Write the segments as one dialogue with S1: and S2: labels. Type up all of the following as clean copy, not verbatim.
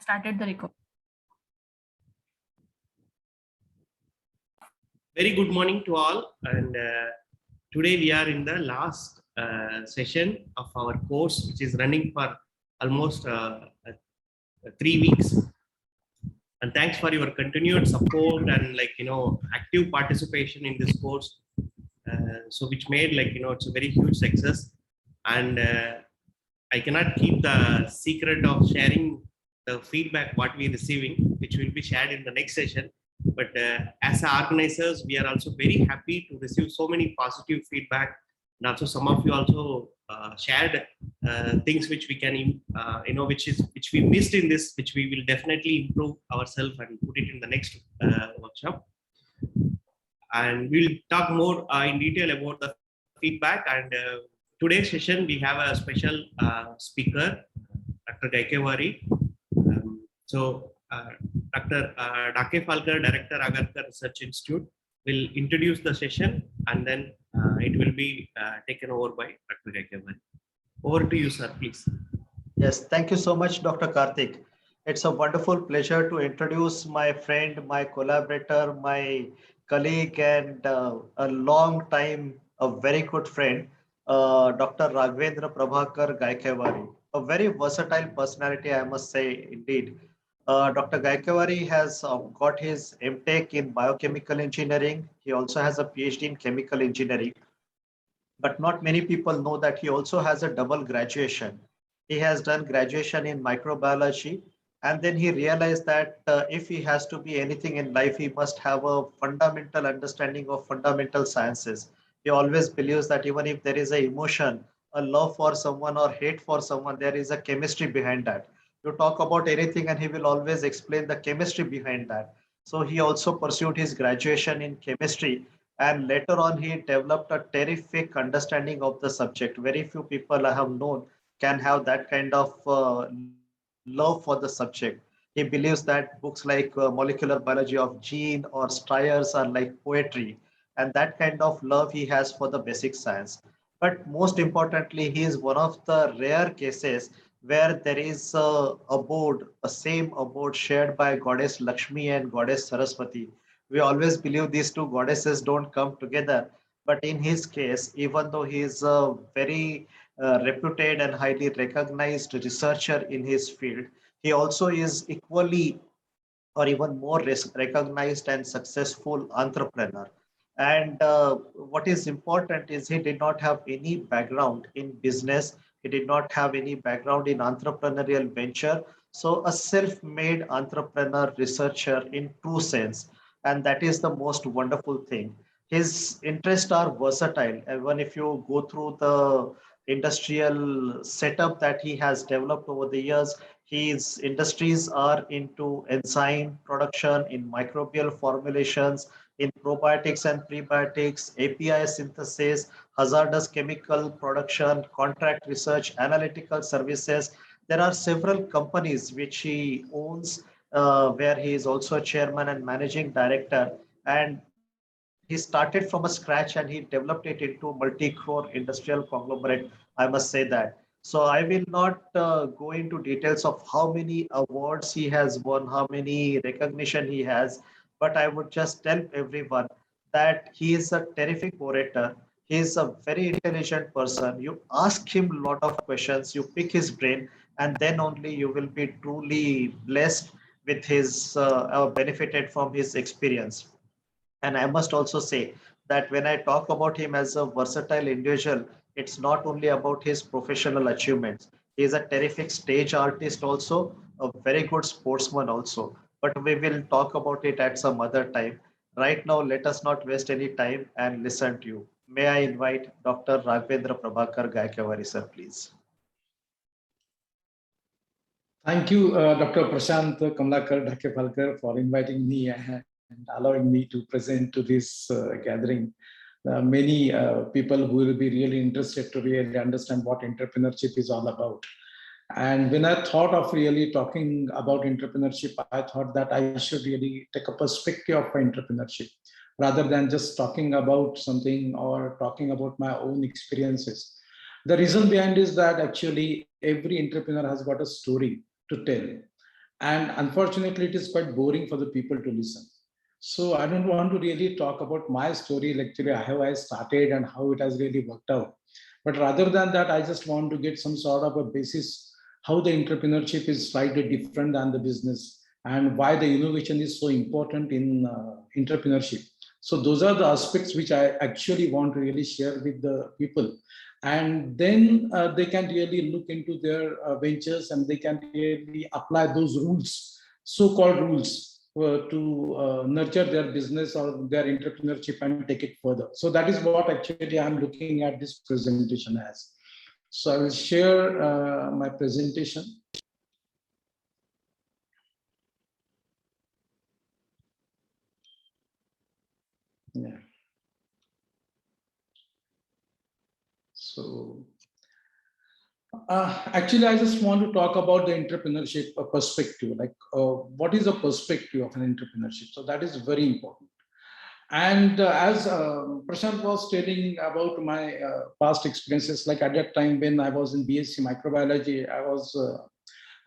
S1: Started the record.
S2: Very good morning to all, and today we are in the last session of our course, which is running for almost 3 weeks. And thanks for your continued support and active participation in this course. So which made it's a very huge success, and I cannot keep the secret of sharing the feedback what we are receiving, which will be shared in the next session. But as organizers, we are also very happy to receive so many positive feedback, and also some of you also shared things which we can, which we missed in this, which we will definitely improve ourselves and put it in the next workshop. And we'll talk more in detail about the feedback. And today's session, we have a special speaker, Dr. Gaikaiwari. Dr. Gaikaiwari, Director, Agarkar Research Institute, will introduce the session, and then it will be taken over by Dr. Gaikaiwari. Over to you, sir, please.
S3: Yes, thank you so much, Dr. Karthik. It's a wonderful pleasure to introduce my friend, my collaborator, my colleague, and a long time, a very good friend, Dr. Raghavendra Gaikaiwari, a very versatile personality, I must say, indeed. Dr. Gaikaiwari has got his MTech in biochemical engineering. He also has a PhD in chemical engineering. But not many people know that he also has a double graduation. He has done graduation in microbiology, and then he realized that if he has to be anything in life, he must have a fundamental understanding of fundamental sciences. He always believes that even if there is an emotion, a love for someone or hate for someone, there is a chemistry behind that. You talk about anything and he will always explain the chemistry behind that. So he also pursued his graduation in chemistry, and later on he developed a terrific understanding of the subject. Very few people I have known can have that kind of love for the subject. He believes that books like Molecular Biology of Gene or Stryers are like poetry, and that kind of love he has for the basic science. But most importantly, he is one of the rare cases where there is a same abode shared by Goddess Lakshmi and Goddess Saraswati. We always believe these two goddesses don't come together, but in his case, even though he is a very reputed and highly recognized researcher in his field, he also is equally or even more recognized and successful entrepreneur. And what is important is he did not have any background in business. He did not have any background in entrepreneurial venture. So a self-made entrepreneur researcher in true sense. And that is the most wonderful thing. His interests are versatile. Even if you go through the industrial setup that he has developed over the years, his industries are into enzyme production, in microbial formulations, in probiotics and prebiotics, API synthesis, hazardous chemical production, contract research, analytical services. There are several companies which he owns, where he is also a chairman and managing director. And he started from a scratch and he developed it into a multi-crore industrial conglomerate, I must say that. So I will not go into details of how many awards he has won, how many recognition he has, but I would just tell everyone that he is a terrific orator. He is a very intelligent person. You ask him a lot of questions, you pick his brain, and then only you will be truly blessed with his, benefited from his experience. And I must also say that when I talk about him as a versatile individual, it's not only about his professional achievements. He is a terrific stage artist also, a very good sportsman also. But we will talk about it at some other time. Right now, let us not waste any time and listen to you. May I invite Dr. Raghavendra Gaikaiwari, sir, please.
S4: Thank you, Dr. Prashant Kamlakar Dhakepalkar, for inviting me and allowing me to present to this gathering. Many people who will be really interested to really understand what entrepreneurship is all about. And when I thought of really talking about entrepreneurship, I thought that I should really take a perspective of entrepreneurship rather than just talking about something or talking about my own experiences. The reason behind is that actually every entrepreneur has got a story to tell. And unfortunately, it is quite boring for the people to listen. So I don't want to really talk about my story, actually, how I started and how it has really worked out. But rather than that, I just want to get some sort of a basis how the entrepreneurship is slightly different than the business and why the innovation is so important in entrepreneurship. So those are the aspects which I actually want to really share with the people. And then they can really look into their ventures and they can really apply those rules, so-called rules, to nurture their business or their entrepreneurship and take it further. So that is what actually I'm looking at this presentation as. So I will share my presentation. Yeah. So actually, I just want to talk about the entrepreneurship perspective. Like, what is the perspective of an entrepreneurship? So that is very important. And as Prashant was telling about my past experiences, like at that time when I was in BSc microbiology, I was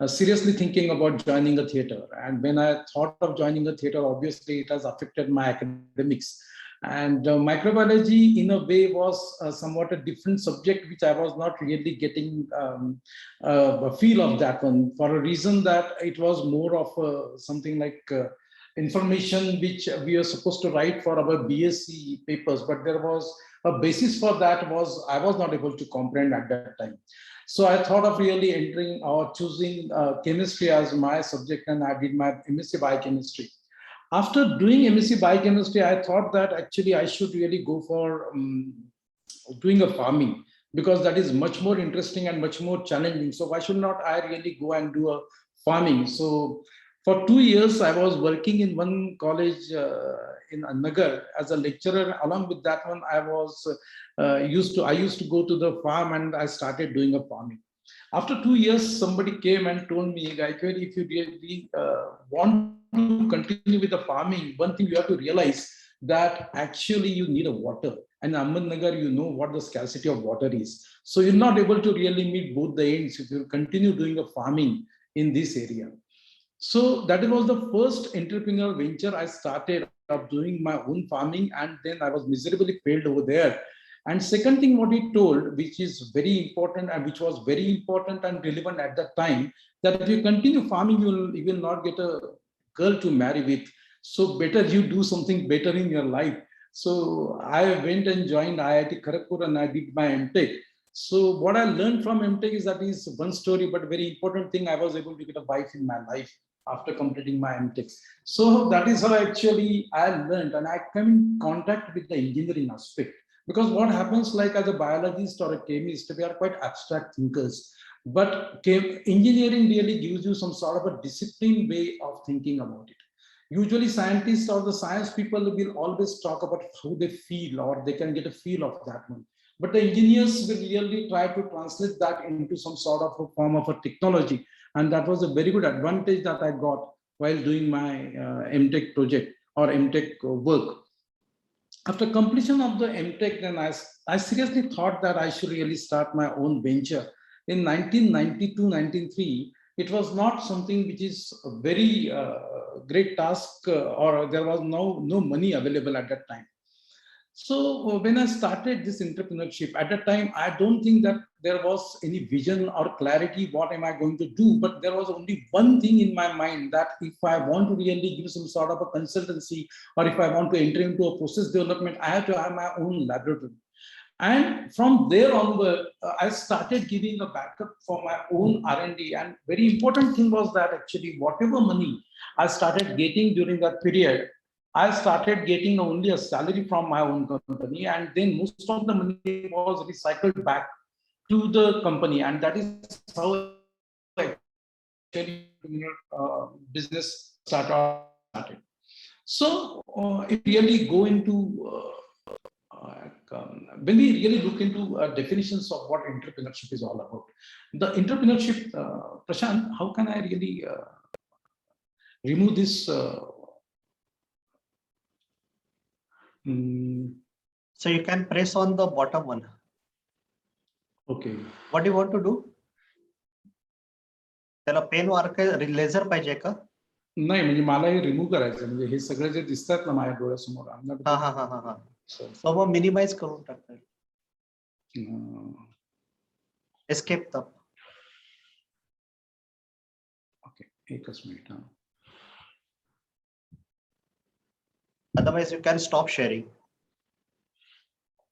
S4: seriously thinking about joining a theater. And when I thought of joining a theater, obviously it has affected my academics. And microbiology, in a way, was somewhat a different subject, which I was not really getting a feel of that one, for a reason that it was more of something like information which we are supposed to write for our BSc papers, but there was a basis for that was I was not able to comprehend at that time. So I thought of really entering or choosing chemistry as my subject, and I did my MSc Biochemistry. After doing MSc Biochemistry, I thought that actually I should really go for doing a farming, because that is much more interesting and much more challenging. So why should not I really go and do a farming? So for 2 years, I was working in one college in Nagar as a lecturer. Along with that one, I used to go to the farm and I started doing a farming. After 2 years, somebody came and told me, Gaikaiwari, if you really want to continue with the farming, one thing you have to realize that actually you need a water. And Ahmednagar, you know what the scarcity of water is. So you're not able to really meet both the ends if you continue doing a farming in this area. So that was the first entrepreneurial venture I started of doing my own farming, and then I was miserably failed over there. And second thing, what he told, which is very important and which was very important and relevant at that time, that if you continue farming, you will not get a girl to marry with. So better you do something better in your life. So I went and joined IIT Kharagpur and I did my MTech. So what I learned from MTech is one story, but very important thing, I was able to get a wife in my life after completing my MTech. So that is how actually I learned, and I came in contact with the engineering aspect. Because what happens, like as a biologist or a chemist, we are quite abstract thinkers. But engineering really gives you some sort of a disciplined way of thinking about it. Usually scientists or the science people will always talk about how they feel, or they can get a feel of that one. But the engineers will really try to translate that into some sort of a form of a technology. And that was a very good advantage that I got while doing my MTech project or MTech work. After completion of the MTech, then I seriously thought that I should really start my own venture. In 1992, 1993, it was not something which is a very great task, or there was no money available at that time. So when I started this entrepreneurship, at that time, I don't think that there was any vision or clarity, what am I going to do? But there was only one thing in my mind, that if I want to really give some sort of a consultancy, or if I want to enter into a process development, I have to have my own laboratory. And from there onward, I started giving a backup for my own R&D. And very important thing was that actually whatever money I started getting during that period, I started getting only a salary from my own company, and then most of the money was recycled back to the company, and that is how actually business started. So if we really go into when we really look into definitions of what entrepreneurship is all about, the entrepreneurship, Prashant, how can I really remove this?
S3: So you can press on the bottom one.
S4: Okay.
S3: What do you want to do? त्याला pen laser पाहिजे का?
S4: नाही म्हणजे मला हे remove करायचं म्हणजे हे सगळे जे दिसतात ना माझ्या डोळ्यासमोर
S3: So मग मिनिमाइज करून टाकता येईल. एस्केप दाब.
S4: ओके एकच minute.
S3: Otherwise you can stop sharing.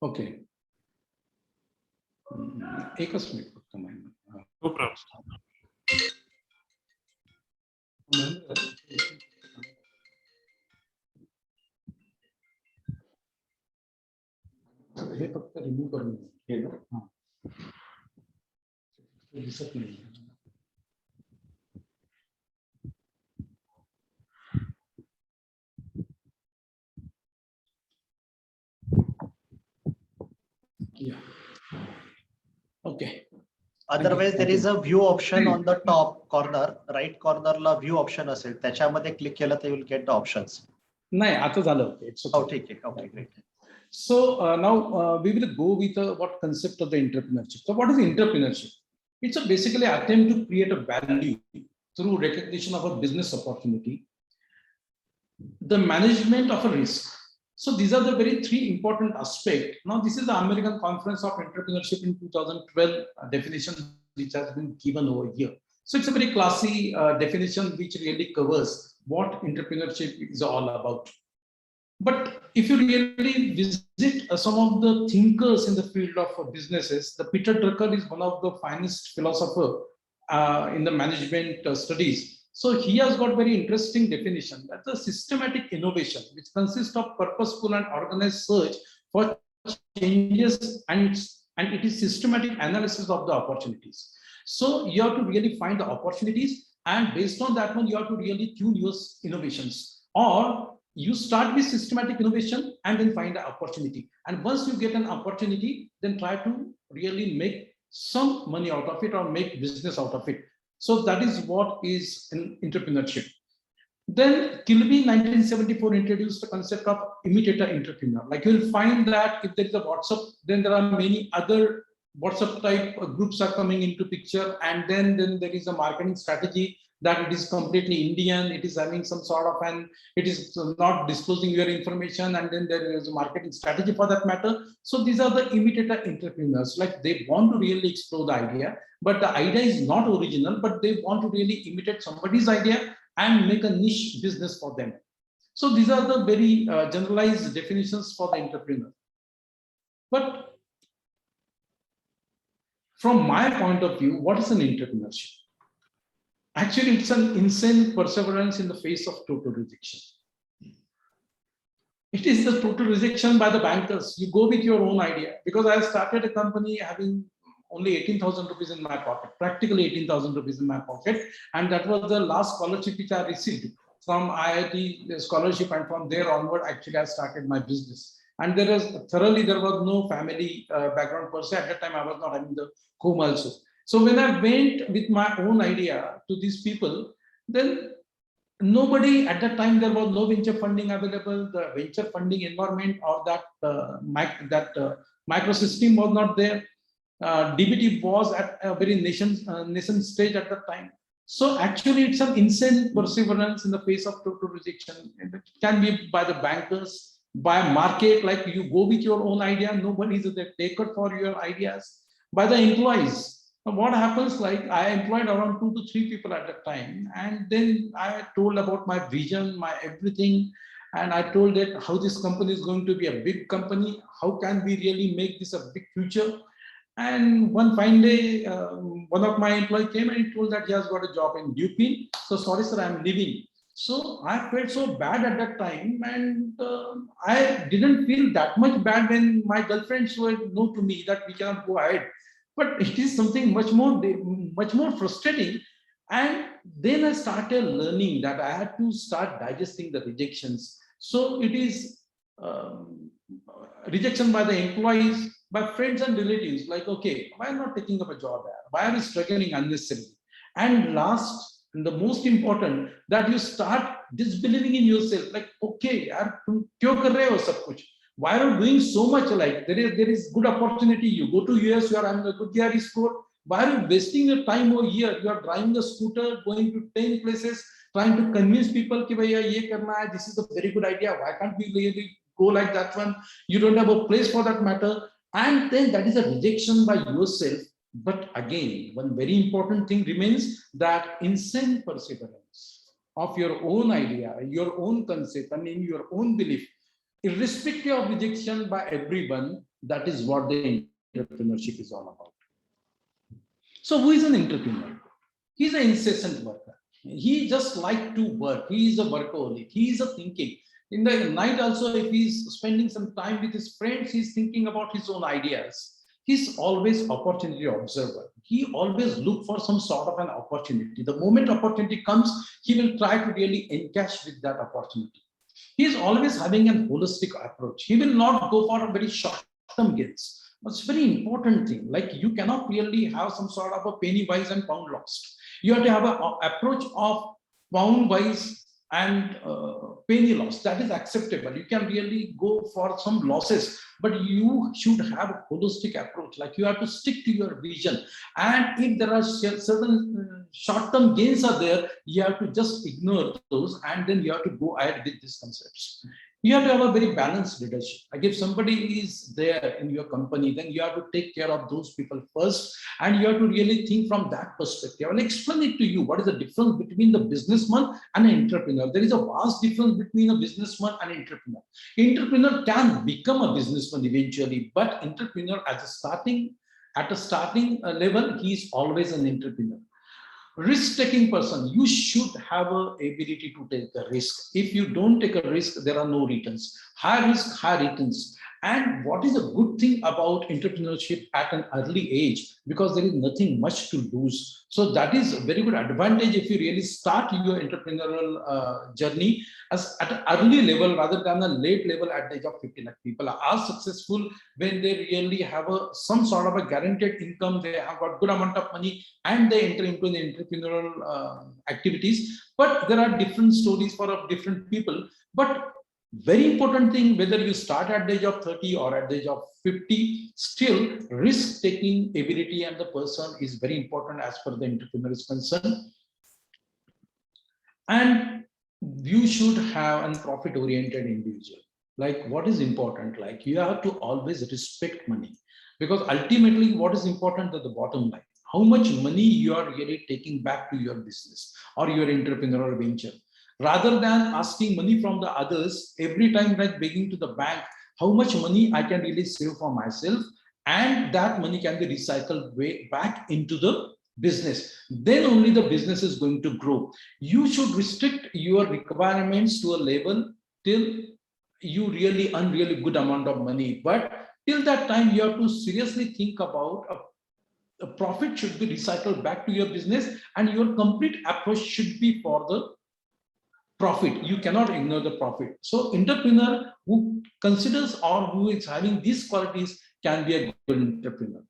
S4: Okay एकच मिनिट फक्त
S2: No problem.
S4: हे फक्त रिमूव्ह करून केलं दिसत नाही. Okay.
S3: Otherwise there is a view option on the top corner, right corner La view option असेल त्याच्यामध्ये क्लिक केलं तर you will get the options.
S4: नाही आता झालं.
S3: Oh ठीक आहे. Okay great.
S4: So now we will go with what concept of the entrepreneurship. So what is entrepreneurship? It's basically an attempt to create a value through recognition of a business opportunity, the management of a risk. So these are the very three important aspects. Now this is the American Conference of Entrepreneurship in 2012 definition which has been given over here. So it's a very classy definition which really covers what entrepreneurship is all about. But if you really visit some of the thinkers in the field of businesses, the Peter Drucker is one of the finest philosopher in the management studies. So he has got very interesting definition. That's a systematic innovation which consists of purposeful and organized search for changes and it is systematic analysis of the opportunities. So you have to really find the opportunities and based on that one you have to really tune your innovations, or you start with systematic innovation and then find an opportunity. And once you get an opportunity, then try to really make some money out of it or make business out of it. So that is what is in entrepreneurship. Then Kilby 1974 introduced the concept of imitator entrepreneur. Like you will find that if there is a WhatsApp, then there are many other WhatsApp type groups are coming into picture, and then there is a marketing strategy that it is completely Indian, it is having some sort of it is not disclosing your information, and then there is a marketing strategy for that matter. So these are the imitator entrepreneurs, like they want to really explore the idea, but the idea is not original, but they want to really imitate somebody's idea and make a niche business for them. So these are the very generalized definitions for the entrepreneur. But from my point of view, what is an entrepreneurship? Actually, it's an insane perseverance in the face of total rejection. It is the total rejection by the bankers. You go with your own idea, because I started a company having only 18,000 rupees in my pocket, practically 18,000 rupees in my pocket. And that was the last scholarship which I received from IIT scholarship. And from there onward, actually, I started my business. And there was no family background per se. At that time, I was not having the home also. So when I went with my own idea to these people, then nobody at that time, there was no venture funding available. The venture funding environment or that microsystem was not there. DBT was at a very nascent stage at that time. So actually, it's an insane perseverance in the face of total rejection. And it can be by the bankers, by market, like you go with your own idea, nobody is the taker for your ideas, by the employees. What happens, like I employed around 2 to 3 people at that time, and then I told about my vision, my everything, and I told that how this company is going to be a big company, how can we really make this a big future. And one fine day, one of my employees came and he told that he has got a job in UP. So sorry sir, I'm leaving. So I felt so bad at that time, and I didn't feel that much bad when my girlfriends were no to me that we cannot go ahead. But it is something much more frustrating. And then I started learning that I had to start digesting the rejections. So it is rejection by the employees, by friends and relatives, like, okay, why am I not taking up a job there? Why are you struggling unnecessarily? And last, and the most important, that you start disbelieving in yourself, like, okay, why are you doing so much? Like there is good opportunity. You go to US, you are having a good GRE score. Why are you wasting your time over here? You are driving a scooter, going to 10 places, trying to convince people that this is a very good idea. Why can't we really go like that one? You don't have a place for that matter. And then that is a rejection by yourself. But again, one very important thing remains, that insane perseverance of your own idea, your own concept, and in your own belief, irrespective of rejection by everyone. That is what the entrepreneurship is all about. So who is an entrepreneur? He is an incessant worker. He just like to work. He is a workaholic. He is a thinking. In the night also, if he's spending some time with his friends, he's thinking about his own ideas. He's always opportunity observer. He always look for some sort of an opportunity. The moment opportunity comes, he will try to really encash with that opportunity. He is always having a holistic approach. He will not go for a very short-term gains. It's a very important thing. Like, you cannot really have some sort of a penny wise and pound lost. You have to have an approach of pound wise and penny loss. That is acceptable. You can really go for some losses, but you should have a holistic approach. Like, you have to stick to your vision. And if there are certain short-term gains are there, you have to just ignore those, and then you have to go ahead with these concepts. You have to have a very balanced leadership. Like, if somebody is there in your company, then you have to take care of those people first, and you have to really think from that perspective. I will explain it to you. What is the difference between the businessman and an entrepreneur? There is a vast difference between a businessman and an entrepreneur. Entrepreneur can become a businessman eventually, but entrepreneur at a starting level, he is always an entrepreneur. Risk-taking person, you should have an ability to take a risk. If you don't take a risk, there are no returns. High risk, high returns. And what is a good thing about entrepreneurship at an early age? Because there is nothing much to lose. So that is a very good advantage if you really start your entrepreneurial journey as at an early level rather than a late level at the age of 50 lakh. People are successful when they really have some sort of a guaranteed income. They have got good amount of money and they enter into the entrepreneurial activities. But there are different stories for different people. But very important thing, whether you start at the age of 30 or at the age of 50, still risk-taking ability and the person is very important as per the entrepreneur is concerned. And you should have a profit-oriented individual. Like, what is important? Like, you have to always respect money, because ultimately what is important at the bottom line, how much money you are really taking back to your business or your entrepreneurial venture. Rather than asking money from the others every time, like begging to the bank, how much money I can really save for myself, and that money can be recycled back into the business. Then only the business is going to grow. You should restrict your requirements to a level till you really earn really good amount of money. But till that time, you have to seriously think about a profit should be recycled back to your business, and your complete approach should be for the profit. You cannot ignore the profit. So entrepreneur who considers or who is having these qualities can be a good entrepreneur.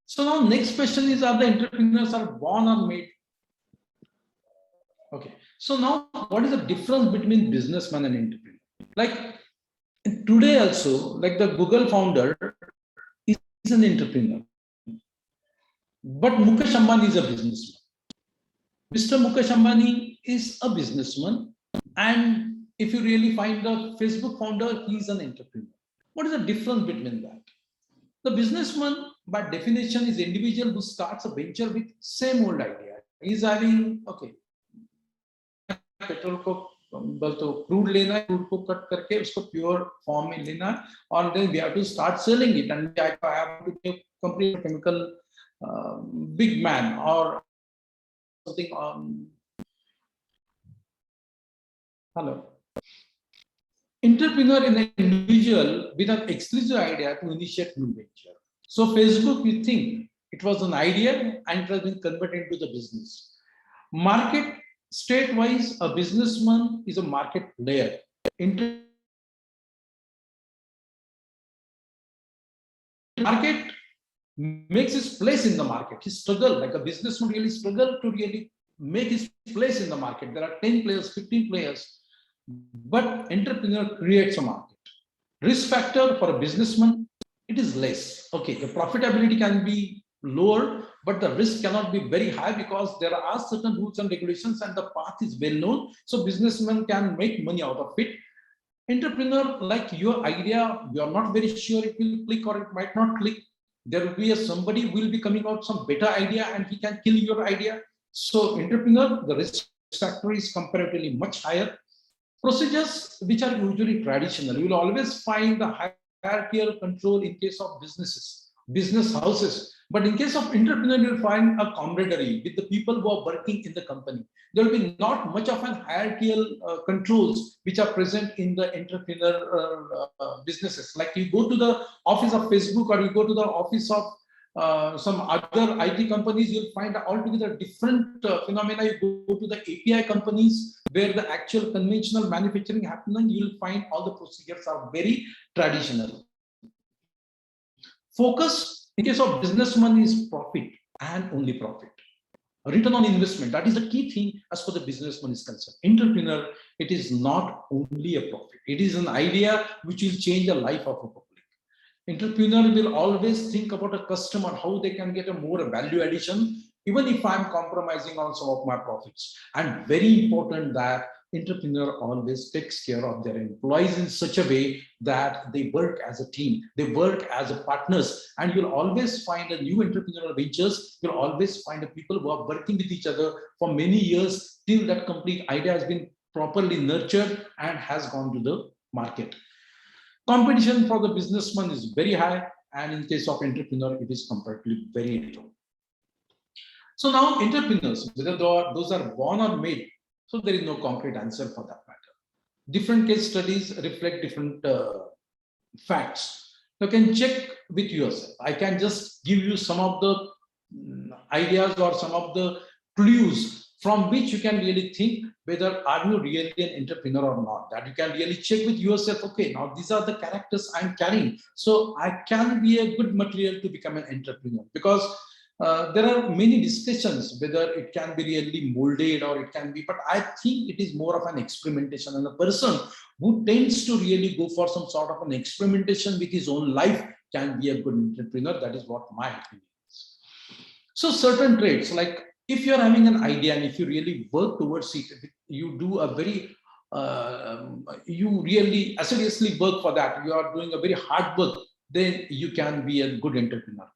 S4: So now next question is, are the entrepreneurs are born or made? Okay. So now what is the difference between businessman and entrepreneur? Like today also, like the Google founder is an entrepreneur, but Mukesh Ambani is a businessman. Mr. Mukesh Ambani is a businessman, and if you really find the Facebook founder, he is an entrepreneur. What is the difference between that? The businessman, by definition, is individual who starts a venture with same old idea. He is having, okay, petrol ko तो crude लेना है, crude को cut करके उसको pure form में लेना है, और then we have to start selling it, and I have to be a complete chemical big man or something on. Hello. Entrepreneur is an individual with an exclusive idea to initiate new venture. So Facebook, you think it was an idea and it has been converted into the business. Market state-wise, a businessman is a market player. Market makes his place in the market. He struggle, like a businessman really struggle to really make his place in the market. There are 10 players, 15 players, but entrepreneur creates a market. Risk factor for a businessman, it it is less. Okay, the profitability can be lower, but the risk cannot be very high because there are certain rules and regulations and the path is well known. So businessmen can make money out of it. Entrepreneur, like your idea, you are not very sure it will click or it might not click. There will be somebody who will be coming out some better idea and he can kill your idea. So entrepreneur, the risk factor is comparatively much higher. Procedures which are usually traditional, you will always find the hierarchical control in case of businesses, business houses. But in case of entrepreneur, you'll find a camaraderie with the people who are working in the company. There will be not much of an hierarchical controls which are present in the entrepreneur businesses. Like you go to the office of Facebook or you go to the office of some other IT companies, you'll find altogether different phenomena. You go to the API companies where the actual conventional manufacturing happening, you'll find all the procedures are very traditional. Focus in case of businessman is profit and only profit. Return on investment, that is the key thing as far as the businessman is concerned. Entrepreneur, it is not only a profit. It is an idea which will change the life of a public. Entrepreneur will always think about a customer, how they can get a more value addition, even if I'm compromising on some of my profits. And very important that entrepreneur always takes care of their employees in such a way that they work as a team, they work as a partners, and you'll always find a new entrepreneurial ventures, you'll always find the people who are working with each other for many years till that complete idea has been properly nurtured and has gone to the market. Competition for the businessman is very high, and in case of entrepreneur, it is comparatively very low. So now entrepreneurs, whether those are born or made, so there is no concrete answer for that matter. Different case studies reflect different facts. You can check with yourself. I can just give you some of the ideas or some of the clues from which you can really think whether are you really an entrepreneur or not. That you can really check with yourself, okay, now these are the characters I'm carrying. So I can be a good material to become an entrepreneur, because there are many discussions whether it can be really molded or it can be, but I think it is more of an experimentation, and a person who tends to really go for some sort of an experimentation with his own life can be a good entrepreneur. That is what my opinion is. So certain traits, like if you're having an idea and if you really work towards it, you do a very, you really seriously work for that, you are doing a very hard work, then you can be a good entrepreneur.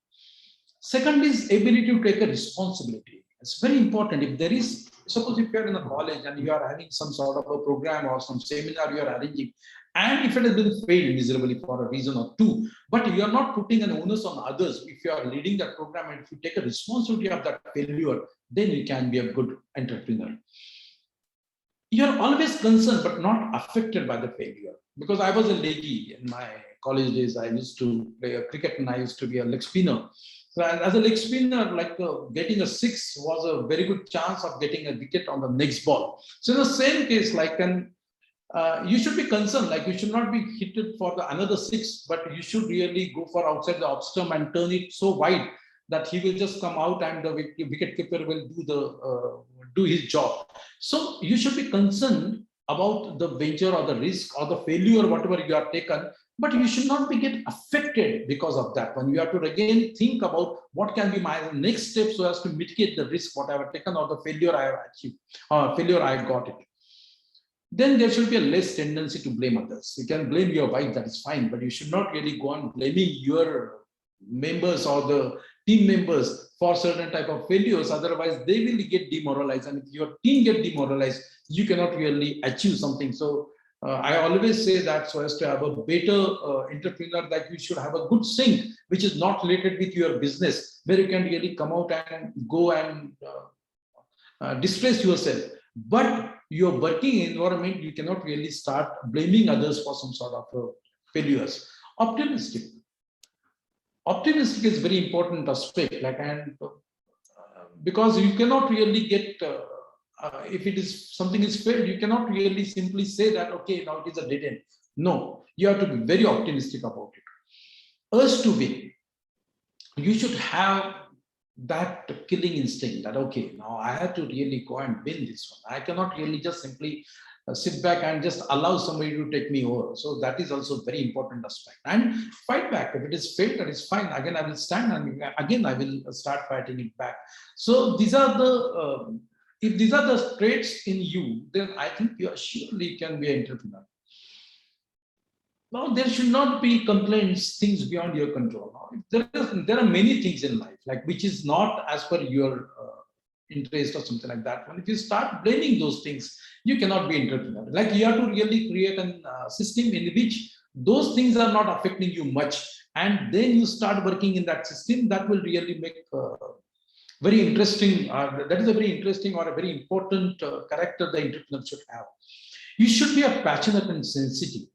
S4: Second is ability to take a responsibility. It's very important. If there is, suppose if you're in a college and you are having some sort of a program or some seminar you are arranging, and if it has been failed miserably for a reason or two, but you are not putting an onus on others, if you are leading that program and if you take a responsibility of that failure, then you can be a good entrepreneur. You are always concerned but not affected by the failure. Because I was a leggy in my college days, I used to play a cricket and I used to be a leg spinner. So as a leg spinner, like getting a 6 was a very good chance of getting a wicket on the next ball. So in the same case, like you should be concerned, like you should not be hit for the another 6, but you should really go for outside the off stump and turn it so wide that he will just come out and the wicket keeper will do his job. So you should be concerned about the venture or the risk or the failure, whatever you have taken, but you should not be get affected because of that one. You have to again think about what can be my next step so as to mitigate the risk what I have taken or the failure I have achieved, failure I got it. Then there should be a less tendency to blame others. You can blame your wife, that is fine, but you should not really go on blaming your members or the team members for certain type of failures. Otherwise, they will get demoralized. And if your team get demoralized, you cannot really achieve something. So I always say that so as to have a better entrepreneur, that you should have a good sync, which is not related with your business, where you can really come out and go and displace yourself. But your working environment, you cannot really start blaming others for some sort of failures. Optimistic is very important aspect, like, and because you cannot really get if it is something is failed, you cannot really simply say that okay, now it is a dead end. No, you have to be very optimistic about it. Urge to win, you should have that killing instinct that okay, now I have to really go and win this one. I cannot really just simply sit back and just allow somebody to take me over. So that is also very important aspect. And fight back. If it is failed, that is fine. Again, I will stand and again I will start fighting it back. So these are the if these are the traits in you, then I think you surely can be an entrepreneur. Now, there should not be complaints, things beyond your control. Now, there are many things in life, like which is not as per your interest or something like that. When if you start blaming those things, you cannot be entrepreneur. Like you have to really create a system in which those things are not affecting you much, and then you start working in that system. That will really make very interesting. That is a very interesting or a very important character the entrepreneur should have. You should be a passionate and sensitive.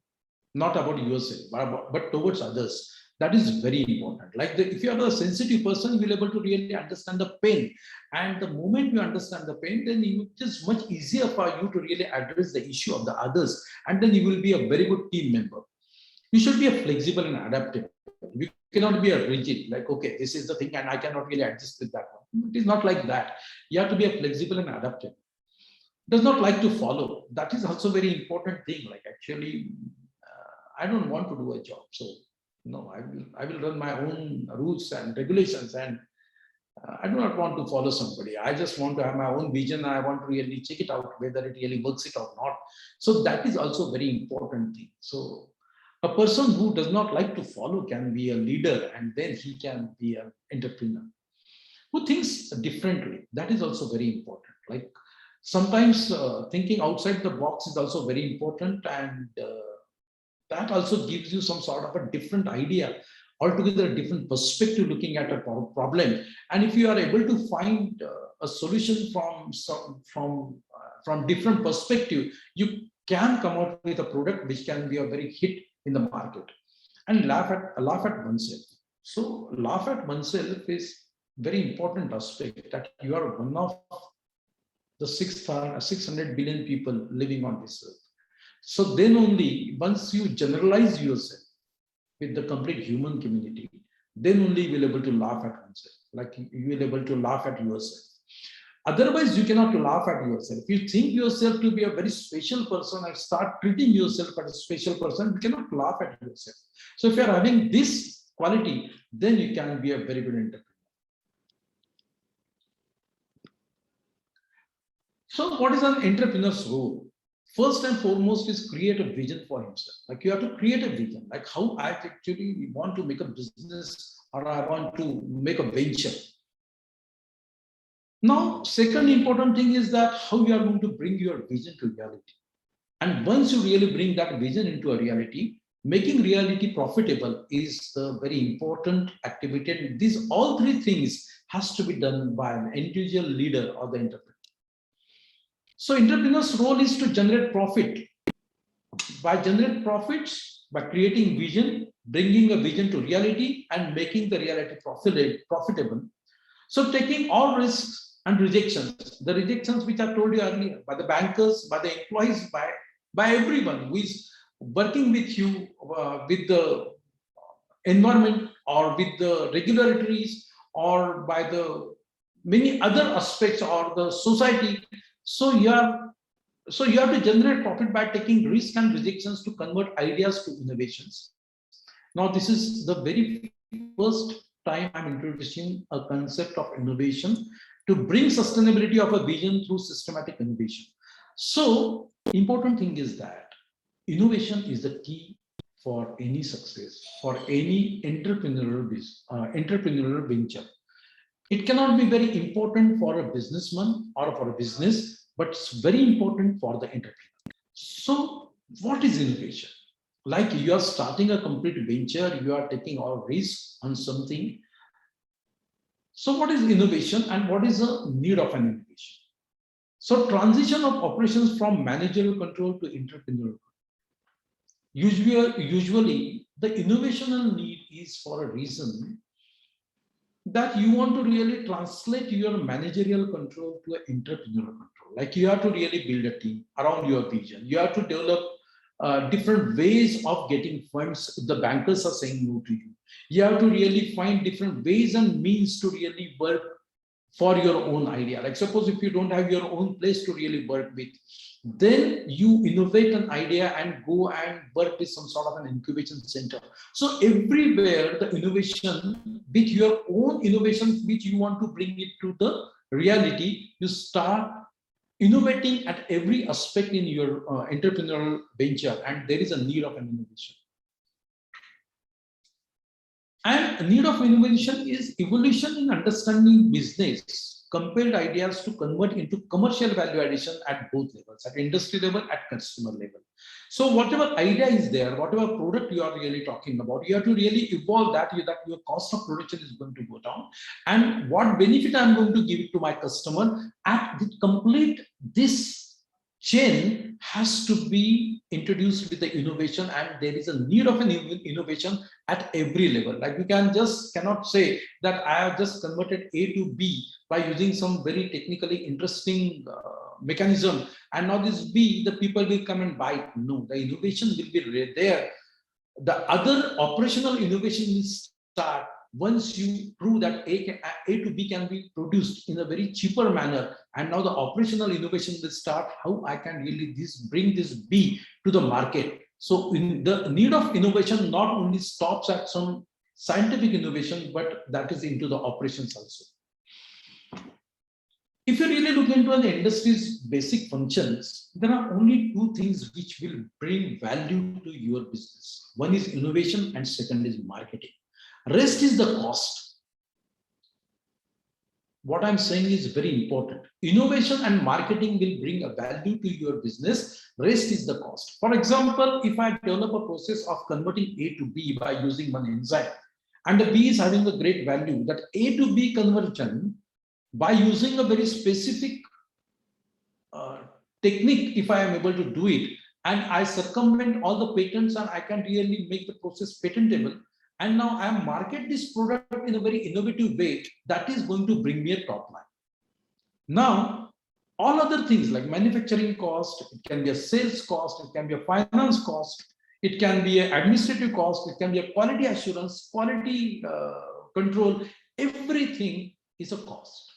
S4: Not about yourself, but towards others. That is very important. Like if you are a sensitive person, you will be able to really understand the pain. And the moment you understand the pain, then it is much easier for you to really address the issue of the others. And then you will be a very good team member. You should be a flexible and adaptable. You cannot be a rigid, like, okay, this is the thing and I cannot really adjust with that one. It is not like that. You have to be a flexible and adaptable. Does not like to follow. That is also a very important thing. Like actually, I don't want to do a job, so no, I will run my own rules and regulations, and I do not want to follow somebody. I just want to have my own vision. I want to really check it out whether it really works it or not. So that is also a very important thing. So a person who does not like to follow can be a leader, and then he can be an entrepreneur. Who thinks differently? That is also very important. Like sometimes thinking outside the box is also very important, and that also gives you some sort of a different idea, altogether a different perspective looking at a problem. And if you are able to find a solution from different perspective, you can come out with a product which can be a very hit in the market. And laugh at oneself. So laugh at oneself is very important aspect, that you are one of the 600 billion people living on this earth. So then only once you generalize yourself with the complete human community, then only you will be able to laugh at oneself, like you will be able to laugh at yourself. Otherwise, you cannot laugh at yourself. If you think yourself to be a very special person and start treating yourself as a special person, you cannot laugh at yourself. So if you are having this quality, then you can be a very good entrepreneur. So what is an entrepreneur's role? First and foremost is create a vision for himself. Like you have to create a vision, like how I actually want to make a business or I want to make a venture. Now, second important thing is that how you are going to bring your vision to reality. And once you really bring that vision into a reality, making reality profitable is a very important activity. And these all three things has to be done by an individual leader or the entrepreneur. So entrepreneur's role is to generate profit. By generate profits, by creating vision, bringing a vision to reality and making the reality profitable. So taking all risks and rejections, the rejections which I told you earlier, by the bankers, by the employees, by everyone who is working with you, with the environment or with the regulatories or by the many other aspects or the society. So you have to generate profit by taking risk and rejections to convert ideas to innovations. Now, this is the very first time I'm introducing a concept of innovation to bring sustainability of a vision through systematic innovation. So, important thing is that innovation is the key for any success, for any entrepreneurial venture. It cannot be very important for a businessman or for a business, but it's very important for the entrepreneur. So what is innovation? Like you are starting a complete venture, you are taking all risks on something. So what is innovation and what is the need of an innovation? So transition of operations from managerial control to entrepreneurial. Usually the innovational need is for a reason that you want to really translate your managerial control to an entrepreneurial control. Like you have to really build a team around your vision. You have to develop different ways of getting funds if the bankers are saying no to you. You have to really find different ways and means to really work for your own idea. Like suppose if you don't have your own place to really work with, then you innovate an idea and go and work with some sort of an incubation center. So everywhere the innovation with your own innovations, which you want to bring it to the reality, you start innovating at every aspect in your entrepreneurial venture, and there is a need of an innovation. And need of innovation is evolution in understanding business, compelled ideas to convert into commercial value addition at both levels, at industry level, at consumer level. So whatever idea is there, whatever product you are really talking about, you have to really evolve that your cost of production is going to go down. And what benefit I'm going to give it to my customer, at the complete this chain has to be introduced with the innovation, and there is a need of an innovation at every level. Like we cannot say that I have just converted A to B by using some very technically interesting mechanism, and now this B, the people will come and buy it. No, the innovation will be there. The other operational innovation will start once you prove that A to B can be produced in a very cheaper manner, and now the operational innovation will start, how I can really bring this B to the market. So the need of innovation not only stops at some scientific innovation, but that is into the operations also. If you really look into the industry's basic functions, there are only two things which will bring value to your business. One is innovation and second is marketing. Rest is the cost. What I'm saying is very important. Innovation and marketing will bring a value to your business. Rest is the cost. For example, if I develop a process of converting A to B by using one enzyme, and the B is having a great value, that A to B conversion by using a very specific technique, if I am able to do it, and I circumvent all the patents and I can really make the process patentable, and now I market this product in a very innovative way, that is going to bring me a top line. Now, all other things like manufacturing cost, it can be a sales cost, it can be a finance cost, it can be an administrative cost, it can be a quality assurance, quality control, everything is a cost.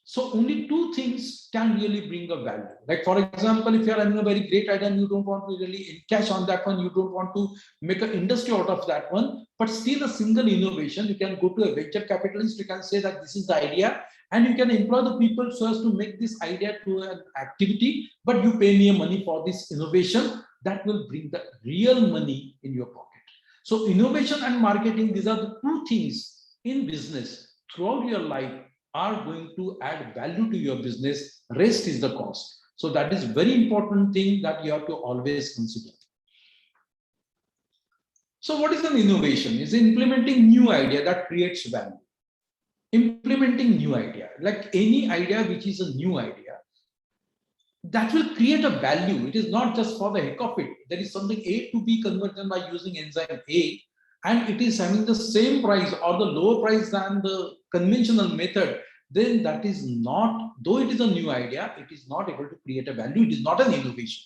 S4: So only two things can really bring a value. Like for example, if you are having a very great idea and you don't want to really encash on that one, you don't want to make an industry out of that one, but still a single innovation, you can go to a venture capitalist, you can say that this is the idea, and you can employ the people so as to make this idea to an activity, but you pay me money for this innovation, that will bring the real money in your pocket. So innovation and marketing, these are the two things in business throughout your life are going to add value to your business. Rest is the cost. So that is very important thing that you have to always consider. So what is an innovation? It's implementing new idea that creates value. Implementing new idea, like any idea which is a new idea, that will create a value. It is not just for the heck of it. There is something A to B conversion by using enzyme A, and it is having the same price or the lower price than the conventional method, then that is not, though it is a new idea, it is not able to create a value. It is not an innovation.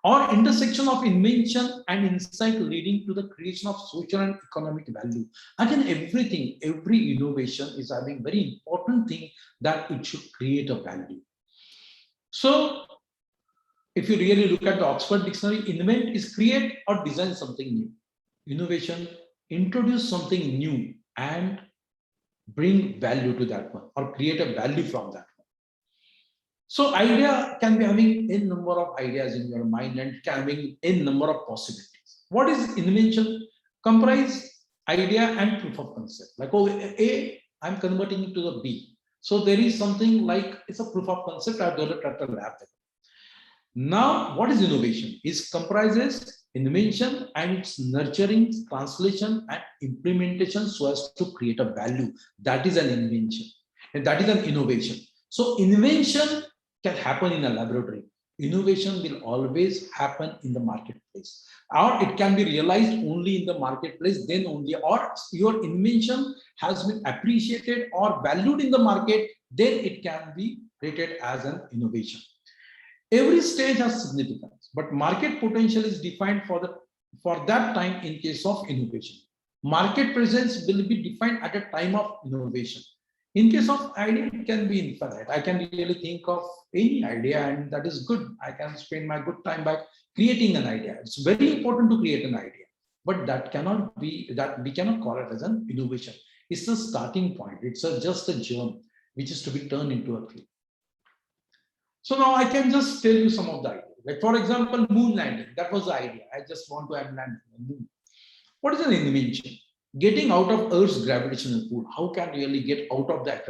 S4: Or intersection of invention and insight leading to the creation of social and economic value. Again, everything, every innovation is having very important thing that it should create a value. So if you really look at the Oxford Dictionary, invent is create or design something new. Innovation, introduce something new and bring value to that one or create a value from that one. So idea can be having n number of ideas in your mind and can having n number of possibilities. What is invention? Comprise idea and proof of concept. Like, oh, A, I'm converting it to the B. So there is something like, it's a proof of concept I've developed at the lab. Now, what is innovation? It comprises invention and its nurturing, translation, and implementation so as to create a value. That is an invention, and that is an innovation. So, invention can happen in a laboratory. Innovation will always happen in the marketplace, or it can be realized only in the marketplace, then only, or your invention has been appreciated or valued in the market, then it can be rated as an innovation. Every stage has significance, but market potential is defined for that time in case of innovation. Market presence will be defined at a time of innovation. In case of idea, it can be infinite. I can really think of any idea, and that is good. I can spend my good time by creating an idea. It's very important to create an idea, but that cannot be, that we cannot call it as an innovation. It's a starting point. It's just a germ which is to be turned into a tree. So now I can just tell you some of the ideas. Like for example, moon landing. That was the idea. I just want to land on the moon. What is an invention? Getting out of Earth's gravitational pull. How can really get out of that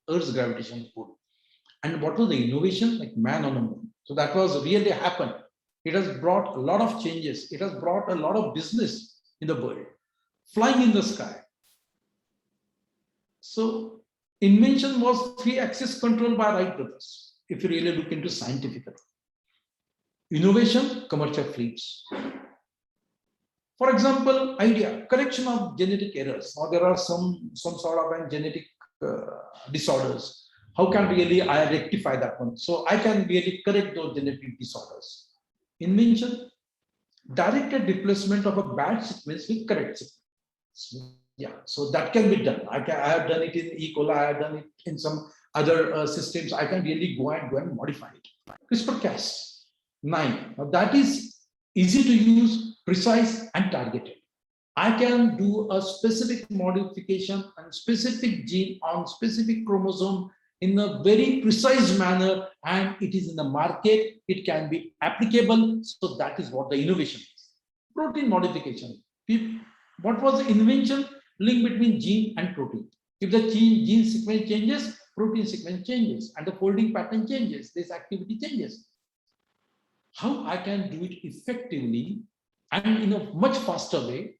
S4: Earth's gravitational pull? And what was the innovation? Like man on the moon. So that was really happened. It has brought a lot of changes. It has brought a lot of business in the world. Flying in the sky. So invention was 3-axis control by Wright brothers, if you really look into scientifically. Innovation, commercial fleets. For example, idea, correction of genetic errors. Now there are some sort of genetic disorders. How can really I rectify that one? So I can really correct those genetic disorders. Invention, directed replacement of a bad sequence with correct sequence. Yeah, so that can be done. I have done it in E. coli, I have done it in some other systems. I can really go and modify it. CRISPR-Cas, 9. Now that is easy to use, precise and targeted. I can do a specific modification and specific gene on specific chromosome in a very precise manner, and it is in the market. It can be applicable. So that is what the innovation is. Protein modification. What was the invention? Link between gene and protein. If the gene sequence changes, protein sequence changes, and the folding pattern changes, this activity changes. How I can do it effectively and in a much faster way?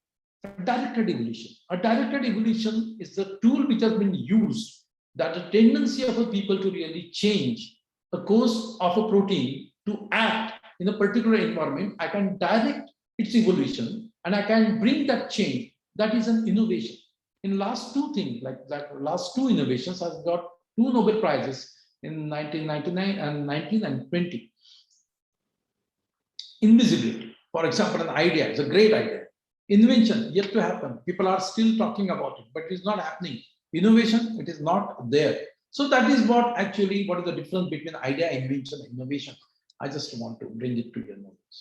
S4: Directed evolution. A directed evolution is the tool which has been used, that the tendency of a people to really change the course of a protein to act in a particular environment. I can direct its evolution and I can bring that change. That is an innovation. In last two things, like that last two innovations, I've got 2 Nobel Prizes in 1999 and 19 and 20. Invisibility, for example, an idea is a great idea. Invention, yet to happen. People are still talking about it, but it's not happening. Innovation, it is not there. So that is what actually, what is the difference between idea, invention, and innovation? I just want to bring it to your knowledge.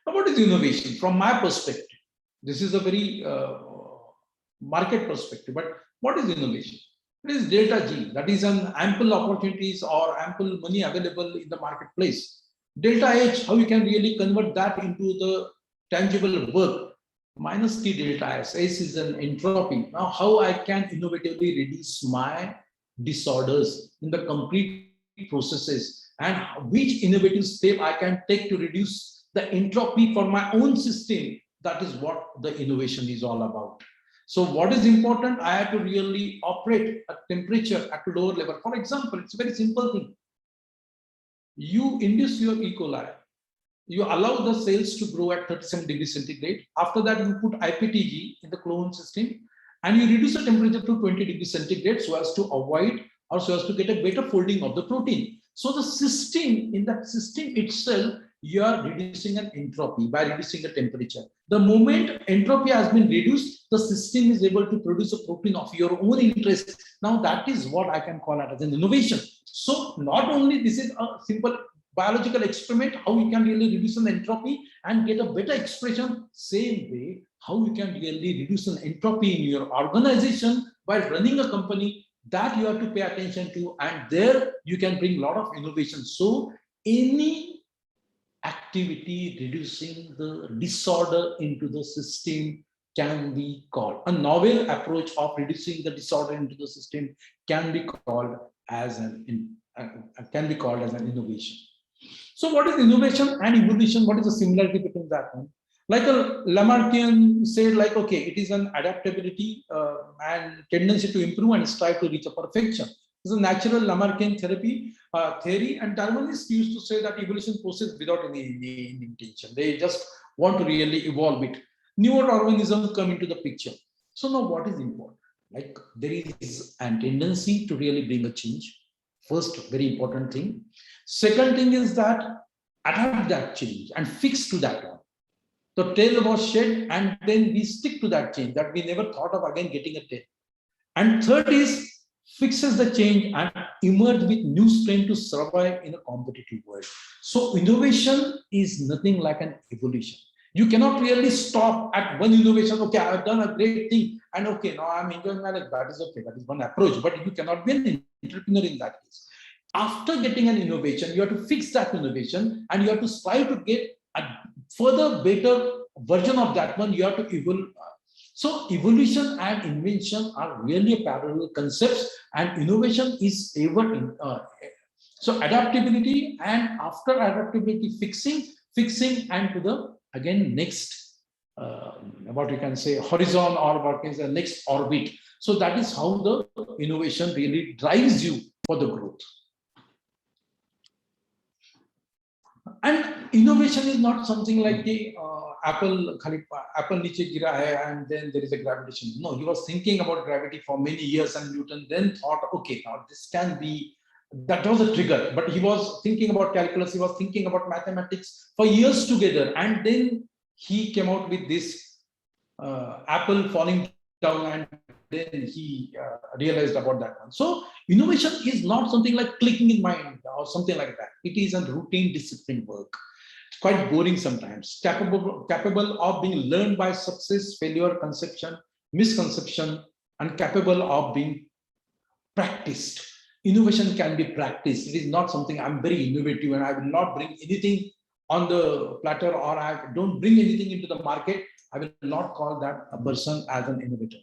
S4: Now, what is innovation? From my perspective, this is a very market perspective, but what is innovation? It is delta G, that is an ample opportunities or ample money available in the marketplace. Delta H, how you can really convert that into the tangible work. Minus T delta S, S is an entropy. Now, how I can innovatively reduce my disorders in the complete processes, and which innovative step I can take to reduce the entropy for my own system. That is what the innovation is all about. So what is important? I have to really operate at temperature at a lower level. For example, it's a very simple thing. You induce your E. coli. You allow the cells to grow at 37 degrees centigrade. After that, you put IPTG in the clone system and you reduce the temperature to 20 degrees centigrade so as to avoid or so as to get a better folding of the protein. So the system, in that system itself, you are reducing an entropy by reducing the temperature. The moment entropy has been reduced, the system is able to produce a protein of your own interest. Now that is what I can call it as an innovation. So not only this is a simple biological experiment, how you can really reduce an entropy and get a better expression. Same way, how you can really reduce an entropy in your organization by running a company, that you have to pay attention to, and there you can bring a lot of innovation. So any activity reducing the disorder into the system can be called a novel approach of reducing the disorder into the system can be called as an innovation. So what is innovation and evolution? What is the similarity between that one? Like a Lamarckian said, like, okay, it is an adaptability and tendency to improve and strive to reach a perfection. This is a natural Lamarckian theory, and Darwinists used to say that evolution process without any intention. They just want to really evolve it. Neo-Darwinism come into the picture. So now what is important? Like there is a tendency to really bring a change. First, very important thing. Second thing is that adapt that change and fix to that one. The tail was shed, and then we stick to that change that we never thought of again getting a tail. And third is fixes the change and emerge with new strength to survive in a competitive world. So innovation is nothing like an evolution. You cannot really stop at one innovation. Okay, I've done a great thing, and okay, now I'm enjoying my life. That is okay. That is one approach. But you cannot be an entrepreneur in that case. After getting an innovation, you have to fix that innovation, and you have to strive to get a further better version of that one. You have to evolve. So evolution and invention are really parallel concepts, and innovation is ever in. So adaptability, and after adaptability, fixing, and to the again next what we can say horizon, or what is the next orbit. So that is how the innovation really drives you for the growth. And innovation is not something like the apple niche gira hai, and then there is a gravitation. No, he was thinking about gravity for many years, and Newton then thought, okay, now this can be, that was a trigger. But he was thinking about calculus, he was thinking about mathematics for years together, and then he came out with this apple falling down, and then he realized about that one. So innovation is not something like clicking in mind or something like that. It is a routine discipline work. It's quite boring sometimes. Capable of being learned by success, failure, conception, misconception, and capable of being practiced. Innovation can be practiced. It is not something I'm very innovative and I will not bring anything on the platter, or I don't bring anything into the market. I will not call that a person as an innovator.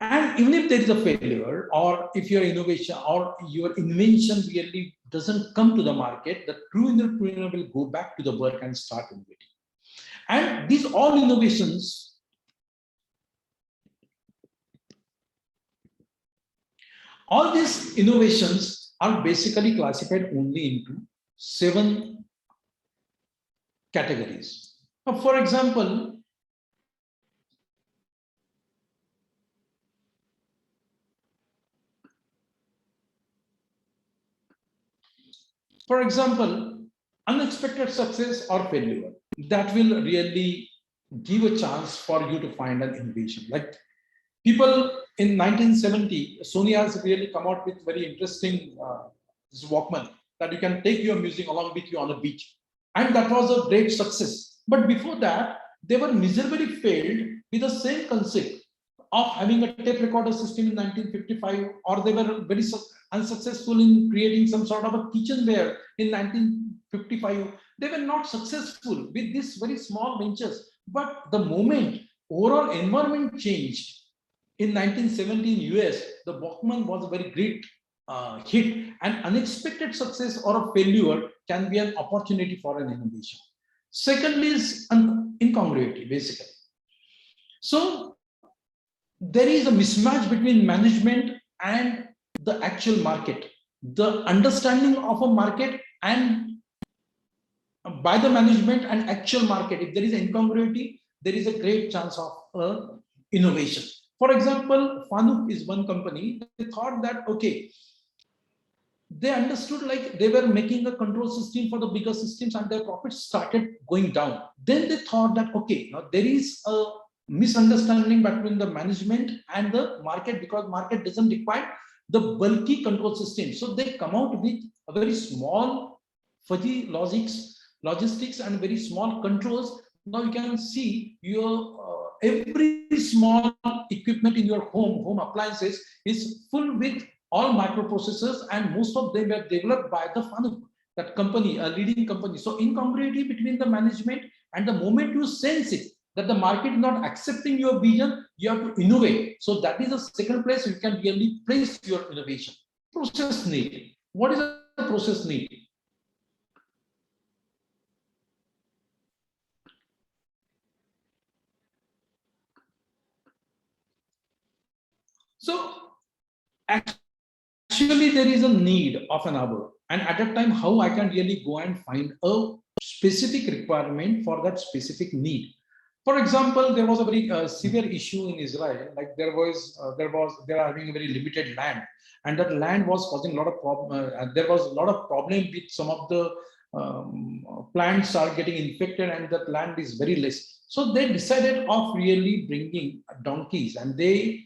S4: And even if there is a failure, or if your innovation or your invention really doesn't come to the market, the true entrepreneur will go back to the work and start innovating. And these all innovations, all these innovations are basically classified only into 7 categories. Now, for example, unexpected success or failure, that will really give a chance for you to find an innovation. Like people in 1970, Sony has really come out with very interesting this Walkman that you can take your music along with you on a beach. And that was a great success. But before that, they were miserably failed with the same concept of having a tape recorder system in 1955, or they were very unsuccessful in creating some sort of a kitchenware in 1955. They were not successful with these very small ventures. But the moment overall environment changed in 1970 in US, the Walkman was a very great hit, and unexpected success or a failure can be an opportunity for an innovation. Secondly is incongruity, basically. So there is a mismatch between management and the actual market. The understanding of a market and by the management and actual market, if there is incongruity, there is a great chance of innovation. For example, Fanuc is one company. They thought that, okay, they understood like they were making a control system for the bigger systems and their profits started going down. Then they thought that, okay, now there is a misunderstanding between the management and the market, because market doesn't require the bulky control system. So they come out with a very small fuzzy logistics and very small controls. Now you can see your every small equipment in your home appliances is full with all microprocessors, and most of them were developed by the Fanuc, that company, a leading company. So incongruity between the management, and the moment you sense it that the market is not accepting your vision, you have to innovate. So that is the second place you can really place your innovation. Process need. What is a process need? So actually there is a need of an hour, and at that time how I can really go and find a specific requirement for that specific need. For example, there was a very severe issue in Israel. Like they are having a very limited land, and that land was causing a lot of problem. There was a lot of problem with some of the plants are getting infected and the land is very less. So they decided of really bringing donkeys, and they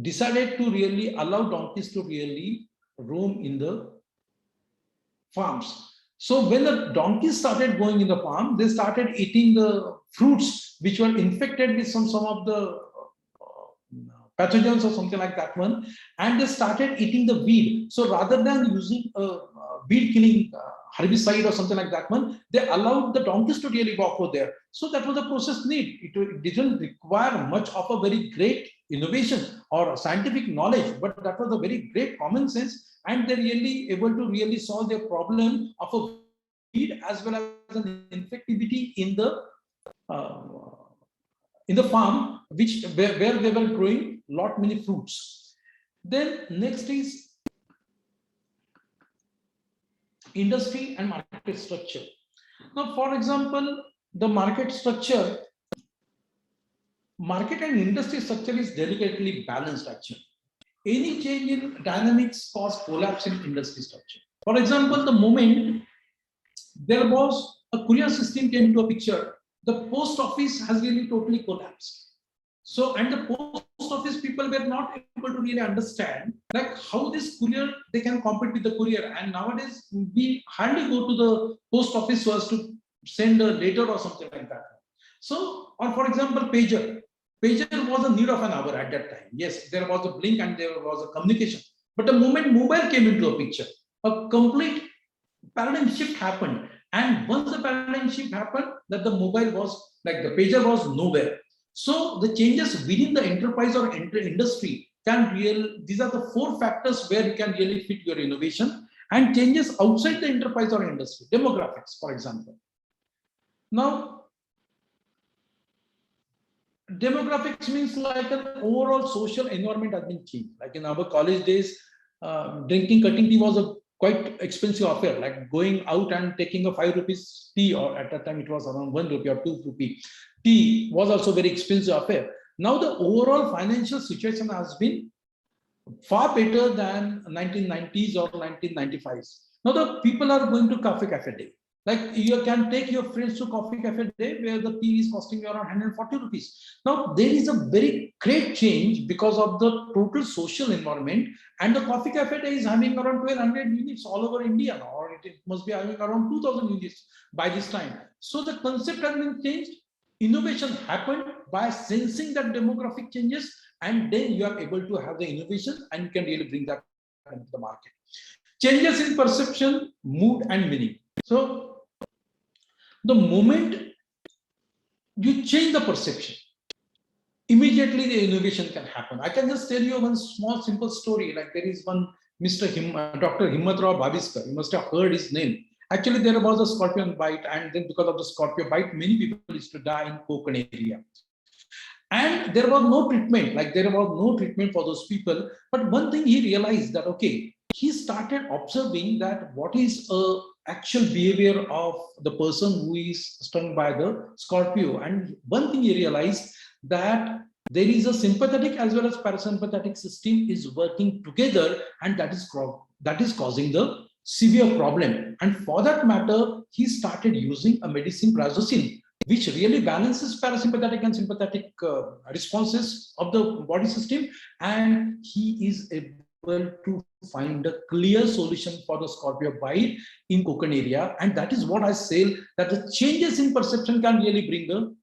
S4: decided to really allow donkeys to really roam in the farms. So when the donkeys started going in the farm, they started eating the fruits which were infected with some of the pathogens or something like that one, and they started eating the weed. So rather than using a weed killing herbicide or something like that one, they allowed the donkeys to really walk over there. So that was the process need. It didn't require much of a very great innovation or scientific knowledge, but that was a very great common sense, and they really able to really solve their problem of a weed as well as an infectivity in the farm, where they were growing lot many fruits. Then next is industry and market structure. Now, for example, the market structure, market and industry structure is delicately balanced actually. Any change in dynamics cause collapse in industry structure. For example, the moment there was a courier system came into a picture, the post office has really totally collapsed. So, and the post office people were not able to really understand like how this courier, they can compete with the courier. And nowadays we hardly go to the post office so as to send a letter or something like that. So, or for example, pager was a need of an hour at that time. Yes, there was a blink and there was a communication. But the moment mobile came into a picture, a complete paradigm shift happened. And once the paradigm shift happened, that the mobile was like the pager was nowhere. So the changes within the enterprise or industry these are the 4 factors where you can really fit your innovation, and changes outside the enterprise or industry, demographics, for example. Now, demographics means like an overall social environment has been changed. Like in our college days, cutting tea was a quite expensive affair, like going out and taking a 5 rupees tea, or at that time it was around 1 rupee or 2 rupee tea was also very expensive affair. Now the overall financial situation has been far better than 1990s or 1995s. Now the people are going to cafe day. Like you can take your friends to coffee cafe day where the tea is costing you around 140 rupees. Now there is a very great change because of the total social environment, and the coffee cafe day is having around 1200 units all over India, or it must be having around 2000 units by this time. So the concept has been changed. Innovation happened by sensing that demographic changes, and then you are able to have the innovation and you can really bring that into the market. Changes in perception, mood, and meaning. So the moment you change the perception, immediately the innovation can happen. I can just tell you one small simple story. Like there is one Dr. Himmatrao Bhaviskar, you must have heard his name. Actually, there was a scorpion bite, and then because of the scorpion bite, many people used to die in Konkan area. And there was no treatment, like there was no treatment for those people. But one thing he realized that, okay, he started observing that what is a actual behavior of the person who is stung by the scorpio. And one thing he realized that there is a sympathetic as well as parasympathetic system is working together, and that is causing the severe problem. And for that matter, he started using a medicine prazosin, which really balances parasympathetic and sympathetic responses of the body system, and he is able to find a clear solution for the scorpio bite in Konkan area. And that is what I say, that the changes in perception can really bring the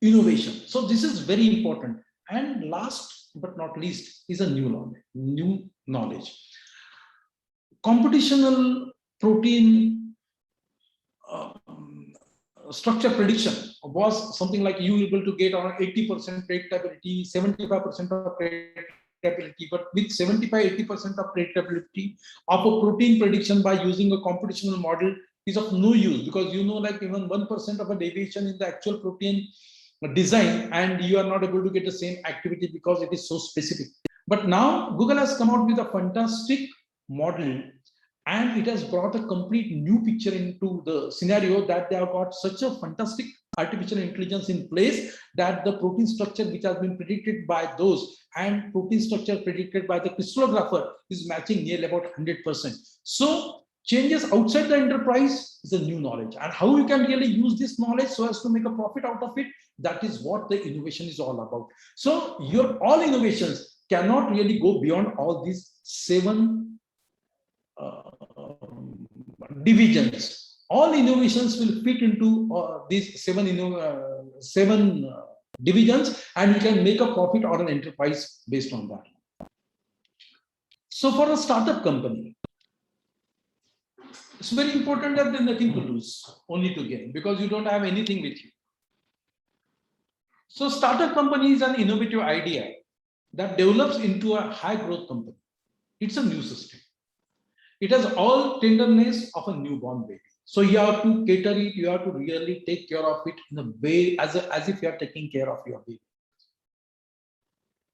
S4: innovation. So this is very important. And last but not least is a new knowledge. Computational protein structure prediction was something like you able to get around 80% predictability, 75% of predictability, but with 75-80% of predictability of a protein prediction by using a computational model is of no use, because you know, like even 1% of a deviation in the actual protein design and you are not able to get the same activity because it is so specific. But now Google has come out with a fantastic model, and it has brought a complete new picture into the scenario, that they have got such a fantastic artificial intelligence in place that the protein structure which has been predicted by those and protein structure predicted by the crystallographer is matching nearly about 100%. So Changes outside the enterprise is a new knowledge, and how you can really use this knowledge so as to make a profit out of it, that is what the innovation is all about. So your all innovations cannot really go beyond all these 7 divisions. All innovations will fit into these 7 divisions, and you can make a profit or an enterprise based on that. So for a startup company, it's very important that there's nothing to lose, only to gain, because you don't have anything with you. So startup company is an innovative idea that develops into a high growth company. It's a new system. It has all tenderness of a newborn baby. So you have to cater it, you have to really take care of it in a way as if you are taking care of your baby.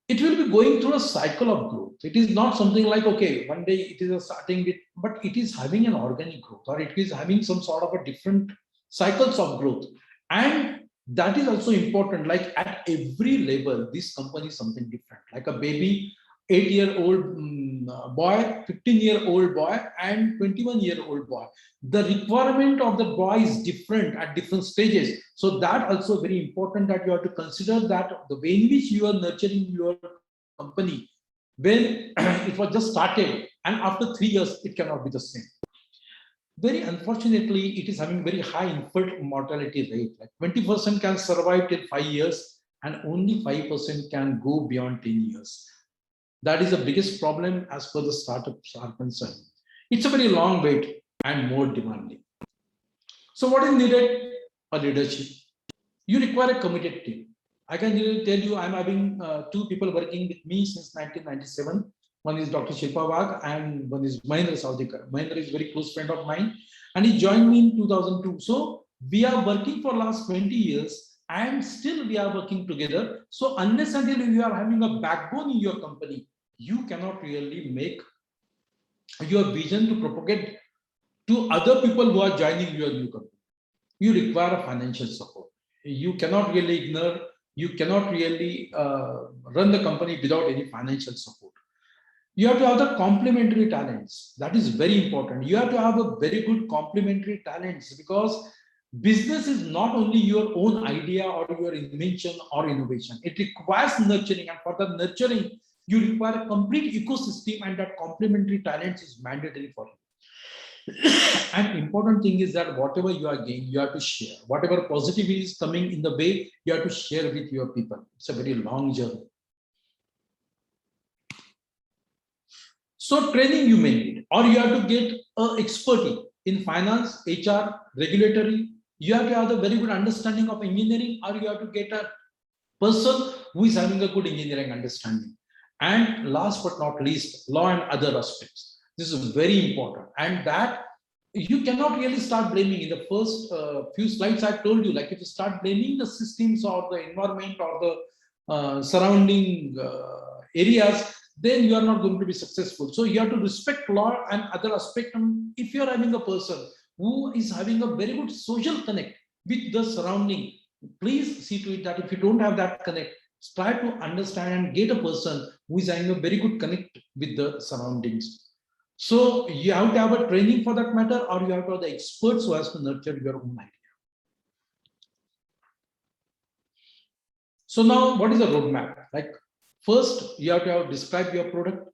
S4: It will be going through a cycle of growth. It is not something like, okay, one day it is a starting with, but it is having an organic growth, or it is having some sort of a different cycles of growth. And that is also important. Like at every level, this company is something different. Like a baby, 8-year-old boy, 15-year-old boy, and 21-year-old boy. The requirement of the boy is different at different stages. So that also very important that you have to consider that the way in which you are nurturing your company, when it was just started, and after 3 years, it cannot be the same. Very unfortunately, it is having very high infant mortality rate. Like 20% can survive till 5 years, and only 5% can go beyond 10 years. That is the biggest problem as per the startups are concerned. It's a very long wait and more demanding. So what is needed? A leadership. You require a committed team. I can tell you, I'm having 2 people working with me since 1997. One is Dr. Shilpa Wagh and one is Mahendra Saudikar. Mahendra is a very close friend of mine, and he joined me in 2002. So we are working for last 20 years and still we are working together. So unless until you are having a backbone in your company, you cannot really make your vision to propagate to other people who are joining your new company. You require a financial support. You cannot really ignore, you cannot really run the company without any financial support. You have to have the complementary talents. That is very important. You have to have a very good complementary talents, because business is not only your own idea or your invention or innovation. It requires nurturing, and for the nurturing, you require a complete ecosystem, and that complementary talents is mandatory for you. And important thing is that whatever you are gaining, you have to share. Whatever positive is coming in the way, you have to share with your people. It's a very long journey. So training you may need, or you have to get expertise in finance, HR, regulatory. You have to have a very good understanding of engineering, or you have to get a person who is having a good engineering understanding. And last but not least, law and other aspects. This is very important, and that you cannot really start blaming. In the first few slides I told you, like if you start blaming the systems or the environment or the surrounding areas, then you are not going to be successful. So you have to respect law and other aspects. And if you are having a person who is having a very good social connect with the surrounding, please see to it that if you don't have that connect, try to understand and get a person who is having a very good connect with the surroundings. So you have to have a training for that matter, or you have to have the experts who has to nurture your own idea. So now what is the roadmap? Like first, you have to describe your product,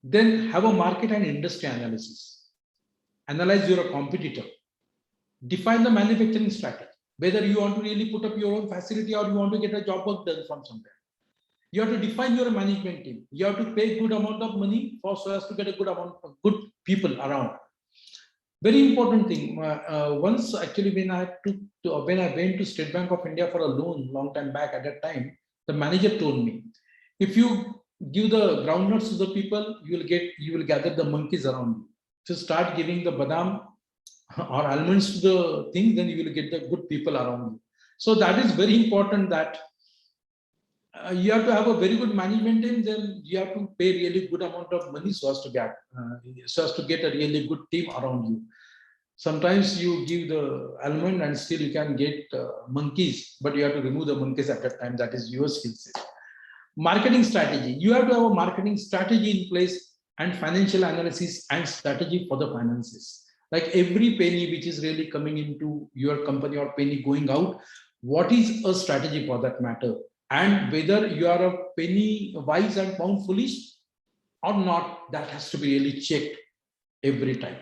S4: then have a market and industry analysis. Analyze your competitor. Define the manufacturing strategy, whether you want to really put up your own facility or you want to get a job work done from somewhere. You have to define your management team. You have to pay good amount of money for so as to get a good amount of good people around. Very important thing. Once actually, when I went to State Bank of India for a loan long time back, at that time, the manager told me, if you give the groundnuts to the people, you will gather the monkeys around you. So start giving the badam or almonds to the thing, then you will get the good people around you. So that is very important, that you have to have a very good management team. Then you have to pay really good amount of money so as to get a really good team around you. Sometimes you give the almond and still you can get monkeys, but you have to remove the monkeys at that time. That is your skill set. Marketing strategy. You have to have a marketing strategy in place and financial analysis and strategy for the finances. Like every penny which is really coming into your company or penny going out, what is a strategy for that matter? And whether you are a penny wise and pound foolish or not, that has to be really checked every time.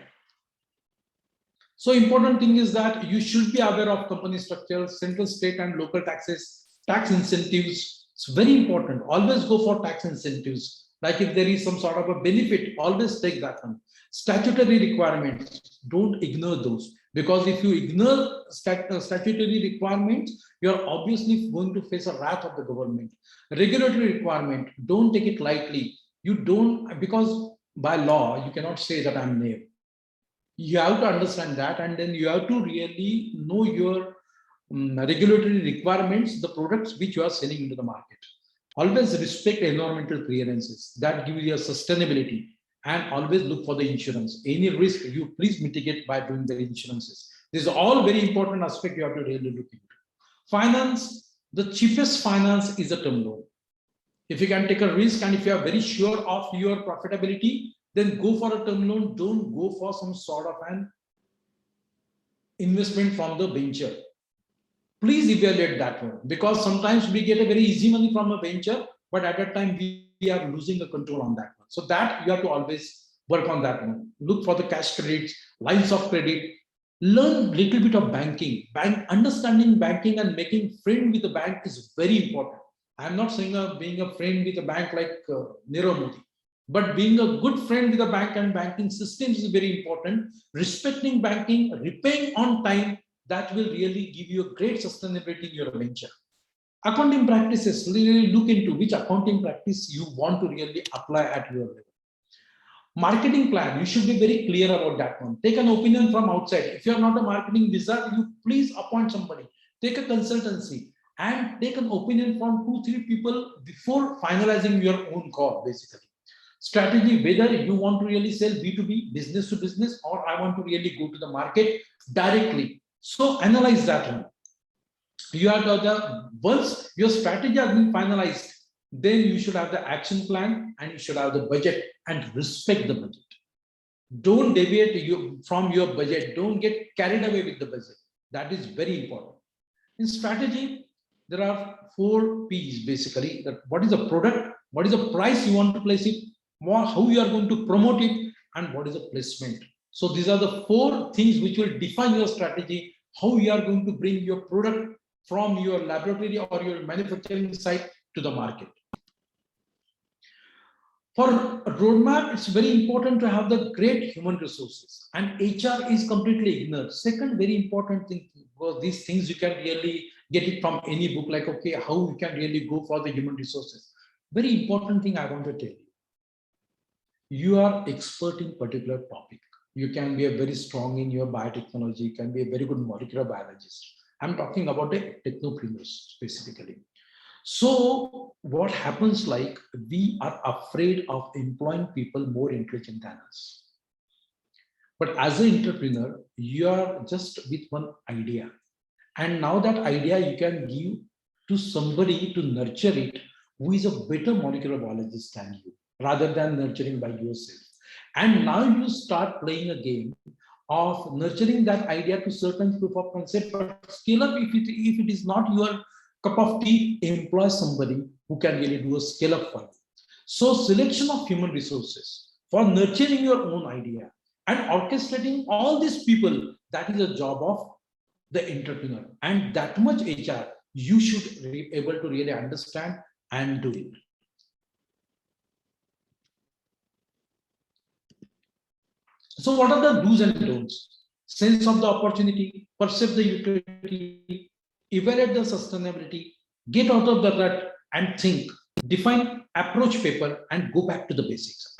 S4: So important thing is that you should be aware of company structure, central, state and local taxes, tax incentives. It's very important. Always go for tax incentives. Like if there is some sort of a benefit, always take that one. Statutory requirements, don't ignore those. Because if you ignore statutory requirements, you're obviously going to face a wrath of the government. Regulatory requirement, don't take it lightly. You don't, because by law, you cannot say that I'm knave. You have to understand that, and then you have to really know your regulatory requirements, the products which you are selling into the market. Always respect environmental clearances that give you a sustainability, and always look for the insurance. Any risk you please mitigate by doing the insurances. This is all very important aspect you have to really look into. Finance, the cheapest finance is a term loan. If you can take a risk and if you are very sure of your profitability, then go for a term loan. Don't go for some sort of an investment from the venture. Please evaluate that one, because sometimes we get a very easy money from a venture, but at that time we are losing the control on that one. So that you have to always work on that one. Look for the cash credits, lines of credit, learn little bit of banking. Understanding banking and making friend with the bank is very important. I'm not saying being a friend with a bank like Nirav Modi, but being a good friend with the bank and banking systems is very important. Respecting banking, repaying on time, that will really give you a great sustainability in your venture. Accounting practices, really look into which accounting practice you want to really apply at your level. Marketing plan, you should be very clear about that one. Take an opinion from outside. If you are not a marketing wizard, you please appoint somebody. Take a consultancy and take an opinion from 2-3 people before finalizing your own call, basically. Strategy, whether you want to really sell B2B, business to business, or I want to really go to the market directly. So analyze that one. You have once your strategy has been finalized, then you should have the action plan and you should have the budget, and respect the budget. Don't deviate from your budget. Don't get carried away with the budget. That is very important. In strategy, there are 4 P's basically. That what is the product, what is the price you want to place it, how you are going to promote it, and what is the placement. So these are the 4 things which will define your strategy, how you are going to bring your product from your laboratory or your manufacturing site to the market. For a roadmap, it's very important to have the great human resources, and HR is completely ignored. Second very important thing, because these things you can really get it from any book, like, okay, how you can really go for the human resources. Very important thing I want to tell you. You are expert in particular topic. You can be a very strong in your biotechnology, you can be a very good molecular biologist. I'm talking about the technopreneurs specifically. So what happens, like, we are afraid of employing people more intelligent than us. But as an entrepreneur, you are just with one idea. And now that idea you can give to somebody to nurture it who is a better molecular biologist than you, rather than nurturing by yourself. And now you start playing a game of nurturing that idea to certain proof of concept, but scale up. If it is not your cup of tea, employ somebody who can really do a scale up for you. So selection of human resources for nurturing your own idea and orchestrating all these people, that is a job of the entrepreneur. And that much HR you should be able to really understand and do it. So what are the do's and don'ts? Sense of the opportunity, perceive the utility, evaluate the sustainability, get out of the rut and think, define approach paper, and go back to the basics.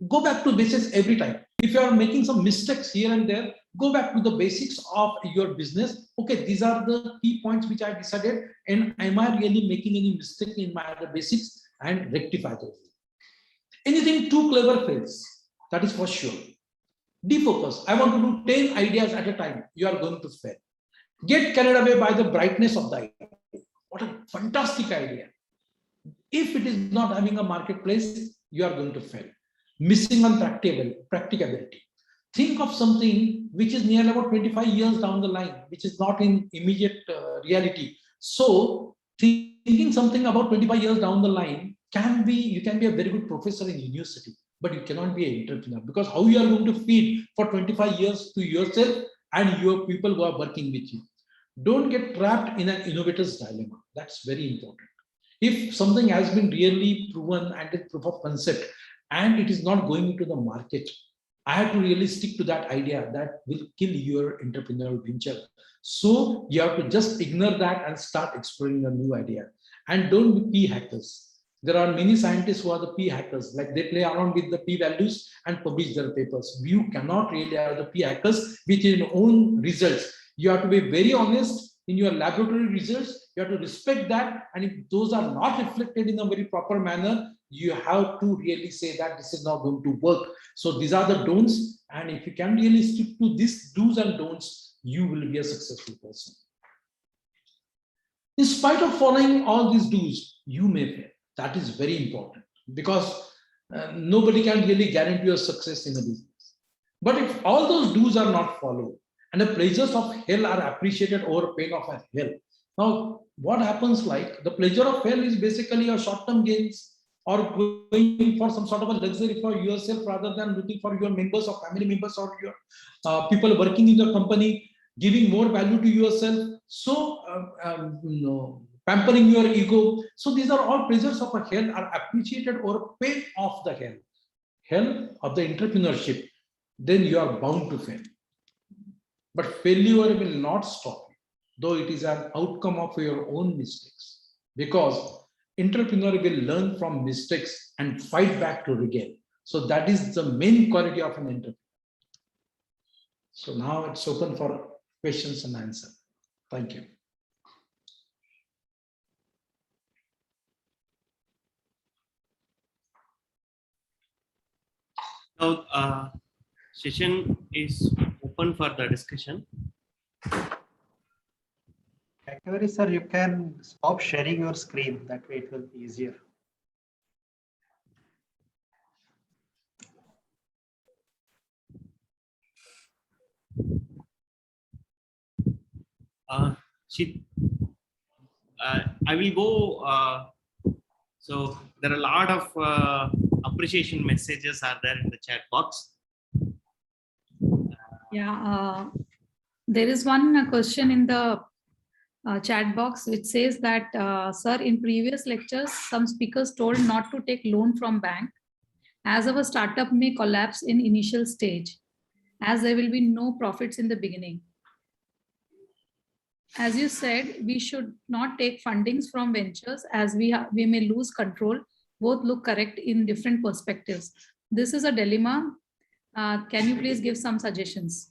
S4: Go back to basics every time. If you are making some mistakes here and there, go back to the basics of your business. Okay, these are the key points which I decided, and am I really making any mistake in my other basics, and rectify those. Anything too clever fails, that is for sure. Defocus. I want to do 10 ideas at a time. You are going to fail. Get carried away by the brightness of the idea. What a fantastic idea. If it is not having a marketplace, you are going to fail. missing on practicability. Think of something which is near about 25 years down the line, which is not in immediate reality. So thinking something about 25 years down the line you can be a very good professor in university, but you cannot be an entrepreneur, because how you are going to feed for 25 years to yourself and your people who are working with you. Don't get trapped in an innovator's dilemma. That's very important. If something has been really proven and it's proof of concept and it is not going into the market, I have to really stick to that idea that will kill your entrepreneurial venture. So you have to just ignore that and start exploring a new idea. And don't be P hackers. There are many scientists who are the P hackers, like they play around with the P values and publish their papers. You cannot really have the P hackers with your own results. You have to be very honest in your laboratory results. You have to respect that. And if those are not reflected in a very proper manner, you have to really say that this is not going to work. So these are the don'ts. And if you can really stick to these do's and don'ts, you will be a successful person. In spite of following all these do's, you may fail. That is very important, because nobody can really guarantee your success in a business. But if all those do's are not followed and the pleasures of hell are appreciated over pain of hell, now what happens, like the pleasure of hell is basically your short-term gains or going for some sort of a luxury for yourself rather than looking for your members or family members or your people working in the company, giving more value to yourself. So pampering your ego. So these are all pleasures of a hell are appreciated or pain of the hell of the entrepreneurship. Then you are bound to fail. But failure will not stop you, though it is an outcome of your own mistakes. Because entrepreneur will learn from mistakes and fight back to regain. So that is the main quality of an entrepreneur. So now it's open for questions and answers. Thank you.
S2: Now, session is open for the discussion.
S3: Gaikaiwari sir, you can stop sharing your screen. That way it will be easier.
S2: I will go. So there are a lot of appreciation messages are there in the chat box.
S1: There is one question in the chat box which says that, sir, in previous lectures, some speakers told not to take loan from bank as our startup may collapse in initial stage, as there will be no profits in the beginning. As you said, we should not take fundings from ventures as we may lose control. Both look correct in different perspectives. This is a dilemma. Can you please give some suggestions?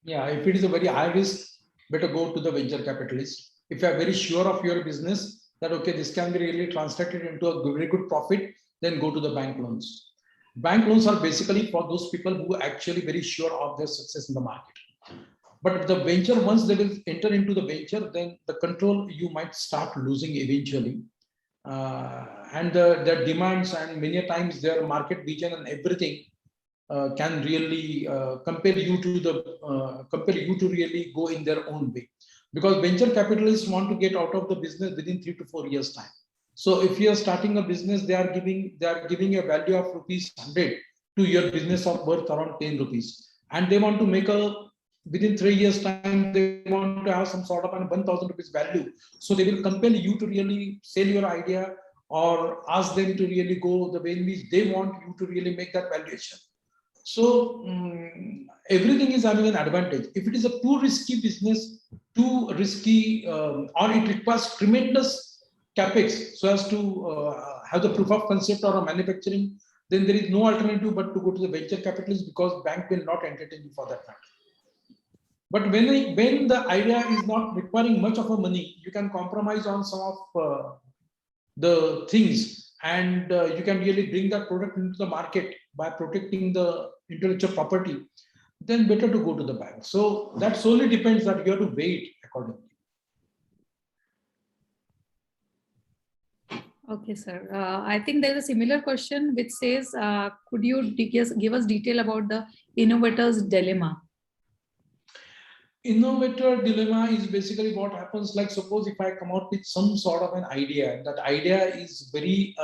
S4: Yeah, if it is a very high risk, better go to the venture capitalist. If you are very sure of your business, that okay, this can be really translated into a very good profit, then go to the bank loans. Bank loans are basically for those people who are actually very sure of their success in the market. But the venture, once they will enter into the venture, then the control you might start losing eventually. And their demands and many times their market vision and everything can really compel you to really go in their own way. Because venture capitalists want to get out of the business within 3 to 4 years time. So if you are starting a business, they are giving a value of ₹100 to your business of worth around 10 rupees, and they want to make within 3 years time, they want to have some sort of an 1,000 rupees value. So they will compel you to really sell your idea or ask them to really go the way in which they want you to really make that valuation. So everything is having an advantage. If it is a too risky business, too risky, or it requires tremendous capex so as to have the proof of concept or a manufacturing, then there is no alternative but to go to the venture capitalist, because bank will not entertain you for that matter. But when the idea is not requiring much of a money, you can compromise on some of the things, and you can really bring that product into the market by protecting the intellectual property, then better to go to the bank. So that solely depends that you have to wait accordingly.
S1: Okay, sir. I think there is a similar question which says, could you give us detail about the innovator's dilemma?
S4: Innovator dilemma is basically what happens, like suppose if I come out with some sort of an idea, and that idea is very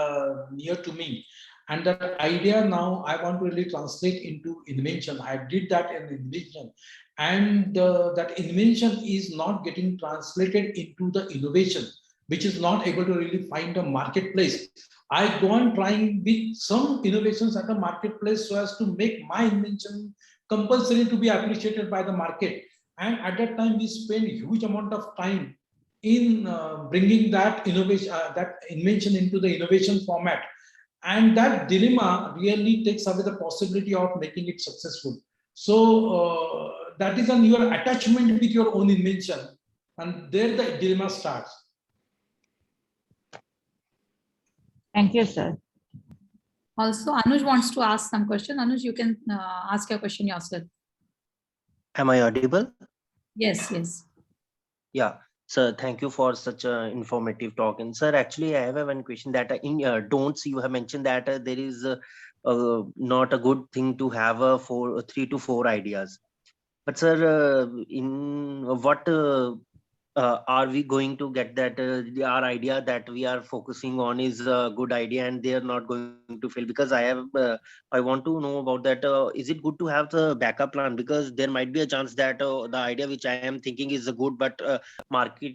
S4: near to me, and that idea now I want to really translate into invention. I did that in invention, and that invention is not getting translated into the innovation, which is not able to really find a marketplace. I go on trying with some innovations at the marketplace so as to make my invention compulsory to be appreciated by the market. And at that time, we spend a huge amount of time in bringing that innovation, that invention into the innovation format. And that dilemma really takes away the possibility of making it successful. So that is on your attachment with your own invention. And there the dilemma starts.
S5: Thank you, sir.
S1: Also, Anuj wants to ask some question. Anuj, you can ask your question yourself.
S6: Am I audible?
S1: Yes, yes.
S6: Yeah. Sir, thank you for such an informative talk. And sir, actually, I have one question that in don'ts, you have mentioned that there is not a good thing to have 3 to 4 ideas. But sir, in what are we going to get that our idea that we are focusing on is a good idea and they are not going to fail? Because I want to know about that. Is it good to have the backup plan? Because there might be a chance that the idea which I am thinking is good, but market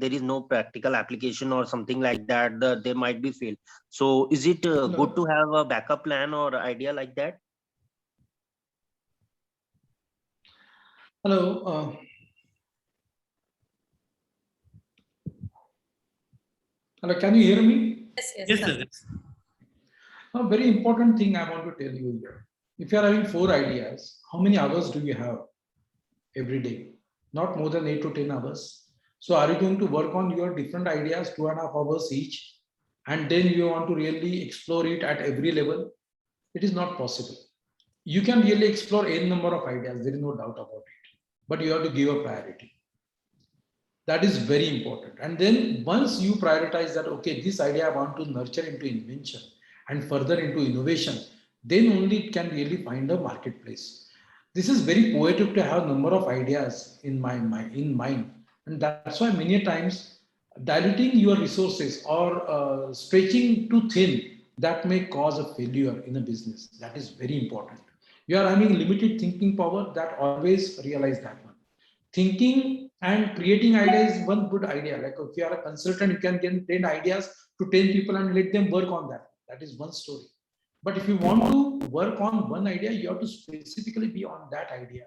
S6: there is no practical application or something like that. There might be fail. So is it good to have a backup plan or idea like that?
S4: Hello. Hello, can you hear me?
S1: Yes, yes.
S2: Yes,
S1: sir.
S2: sir.
S4: A very important thing I want to tell you here. If you are having 4 ideas, how many hours do you have every day? Not more than 8 to 10 hours. So are you going to work on your different ideas 2.5 hours each? And then you want to really explore it at every level? It is not possible. You can really explore any number of ideas. There is no doubt about it. But you have to give a priority. That is very important. And then once you prioritize that, okay, this idea I want to nurture into invention and further into innovation, then only it can really find a marketplace. This is very poetic to have a number of ideas in mind. And that's why many times diluting your resources or stretching too thin, that may cause a failure in a business. That is very important. You are having limited thinking power, that always realize that one. Thinking and creating ideas is one good idea. Like if you are a consultant, you can get 10 ideas to 10 people and let them work on that. That is one story. But if you want to work on one idea, you have to specifically be on that idea.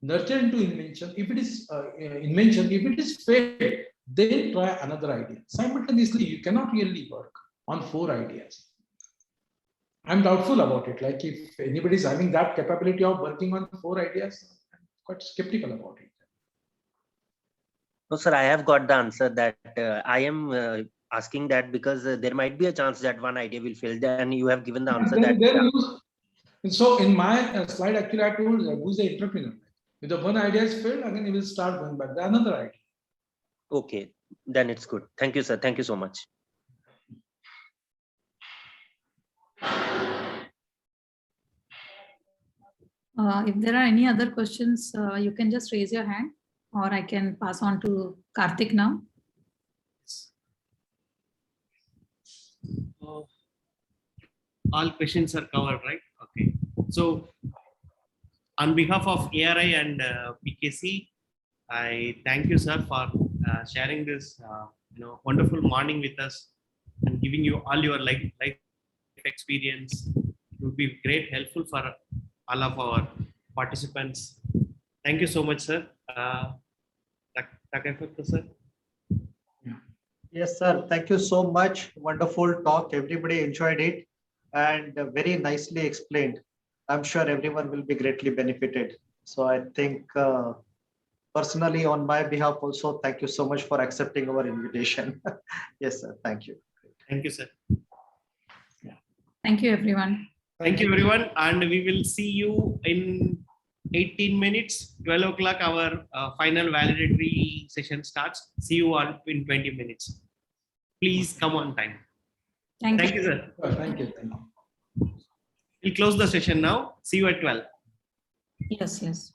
S4: Nurture into invention. If it is invention, if it is failed, then try another idea. Simultaneously, you cannot really work on 4 ideas. I'm doubtful about it. Like if anybody is having that capability of working on 4 ideas, I'm quite skeptical about it.
S6: No, sir, I have got the answer that I am asking that because there might be a chance that one idea will fail. Then you have given the answer
S4: So in my slide, actually, I told who's the entrepreneur. If the one idea is failed, again, he will start going back. The another idea.
S6: Okay, then it's good. Thank you, sir. Thank you so much.
S1: If there are any other questions, you can just raise your hand, or I can pass on to Karthik now.
S2: All questions are covered, right? Okay. So on behalf of ARI and PKC, I thank you, sir, for sharing this wonderful morning with us and giving you all your life experience. It would be great helpful for all of our participants. Thank you so much, sir. Sir.
S3: Yes, sir. Thank you so much. Wonderful talk. Everybody enjoyed it and very nicely explained. I'm sure everyone will be greatly benefited. So I think personally on my behalf also, thank you so much for accepting our invitation. Yes, sir. Thank you.
S2: Thank you, sir.
S1: Thank you, everyone.
S2: Thank you, everyone. And we will see you in 18 minutes, 12 o'clock, our final validatory session starts. See you all in 20 minutes. Please come on time.
S1: Thank
S2: Thank
S1: you.
S2: you, sir.
S4: Thank you. Thank you.
S2: We'll close the session now. See you at 12.
S1: Yes, yes.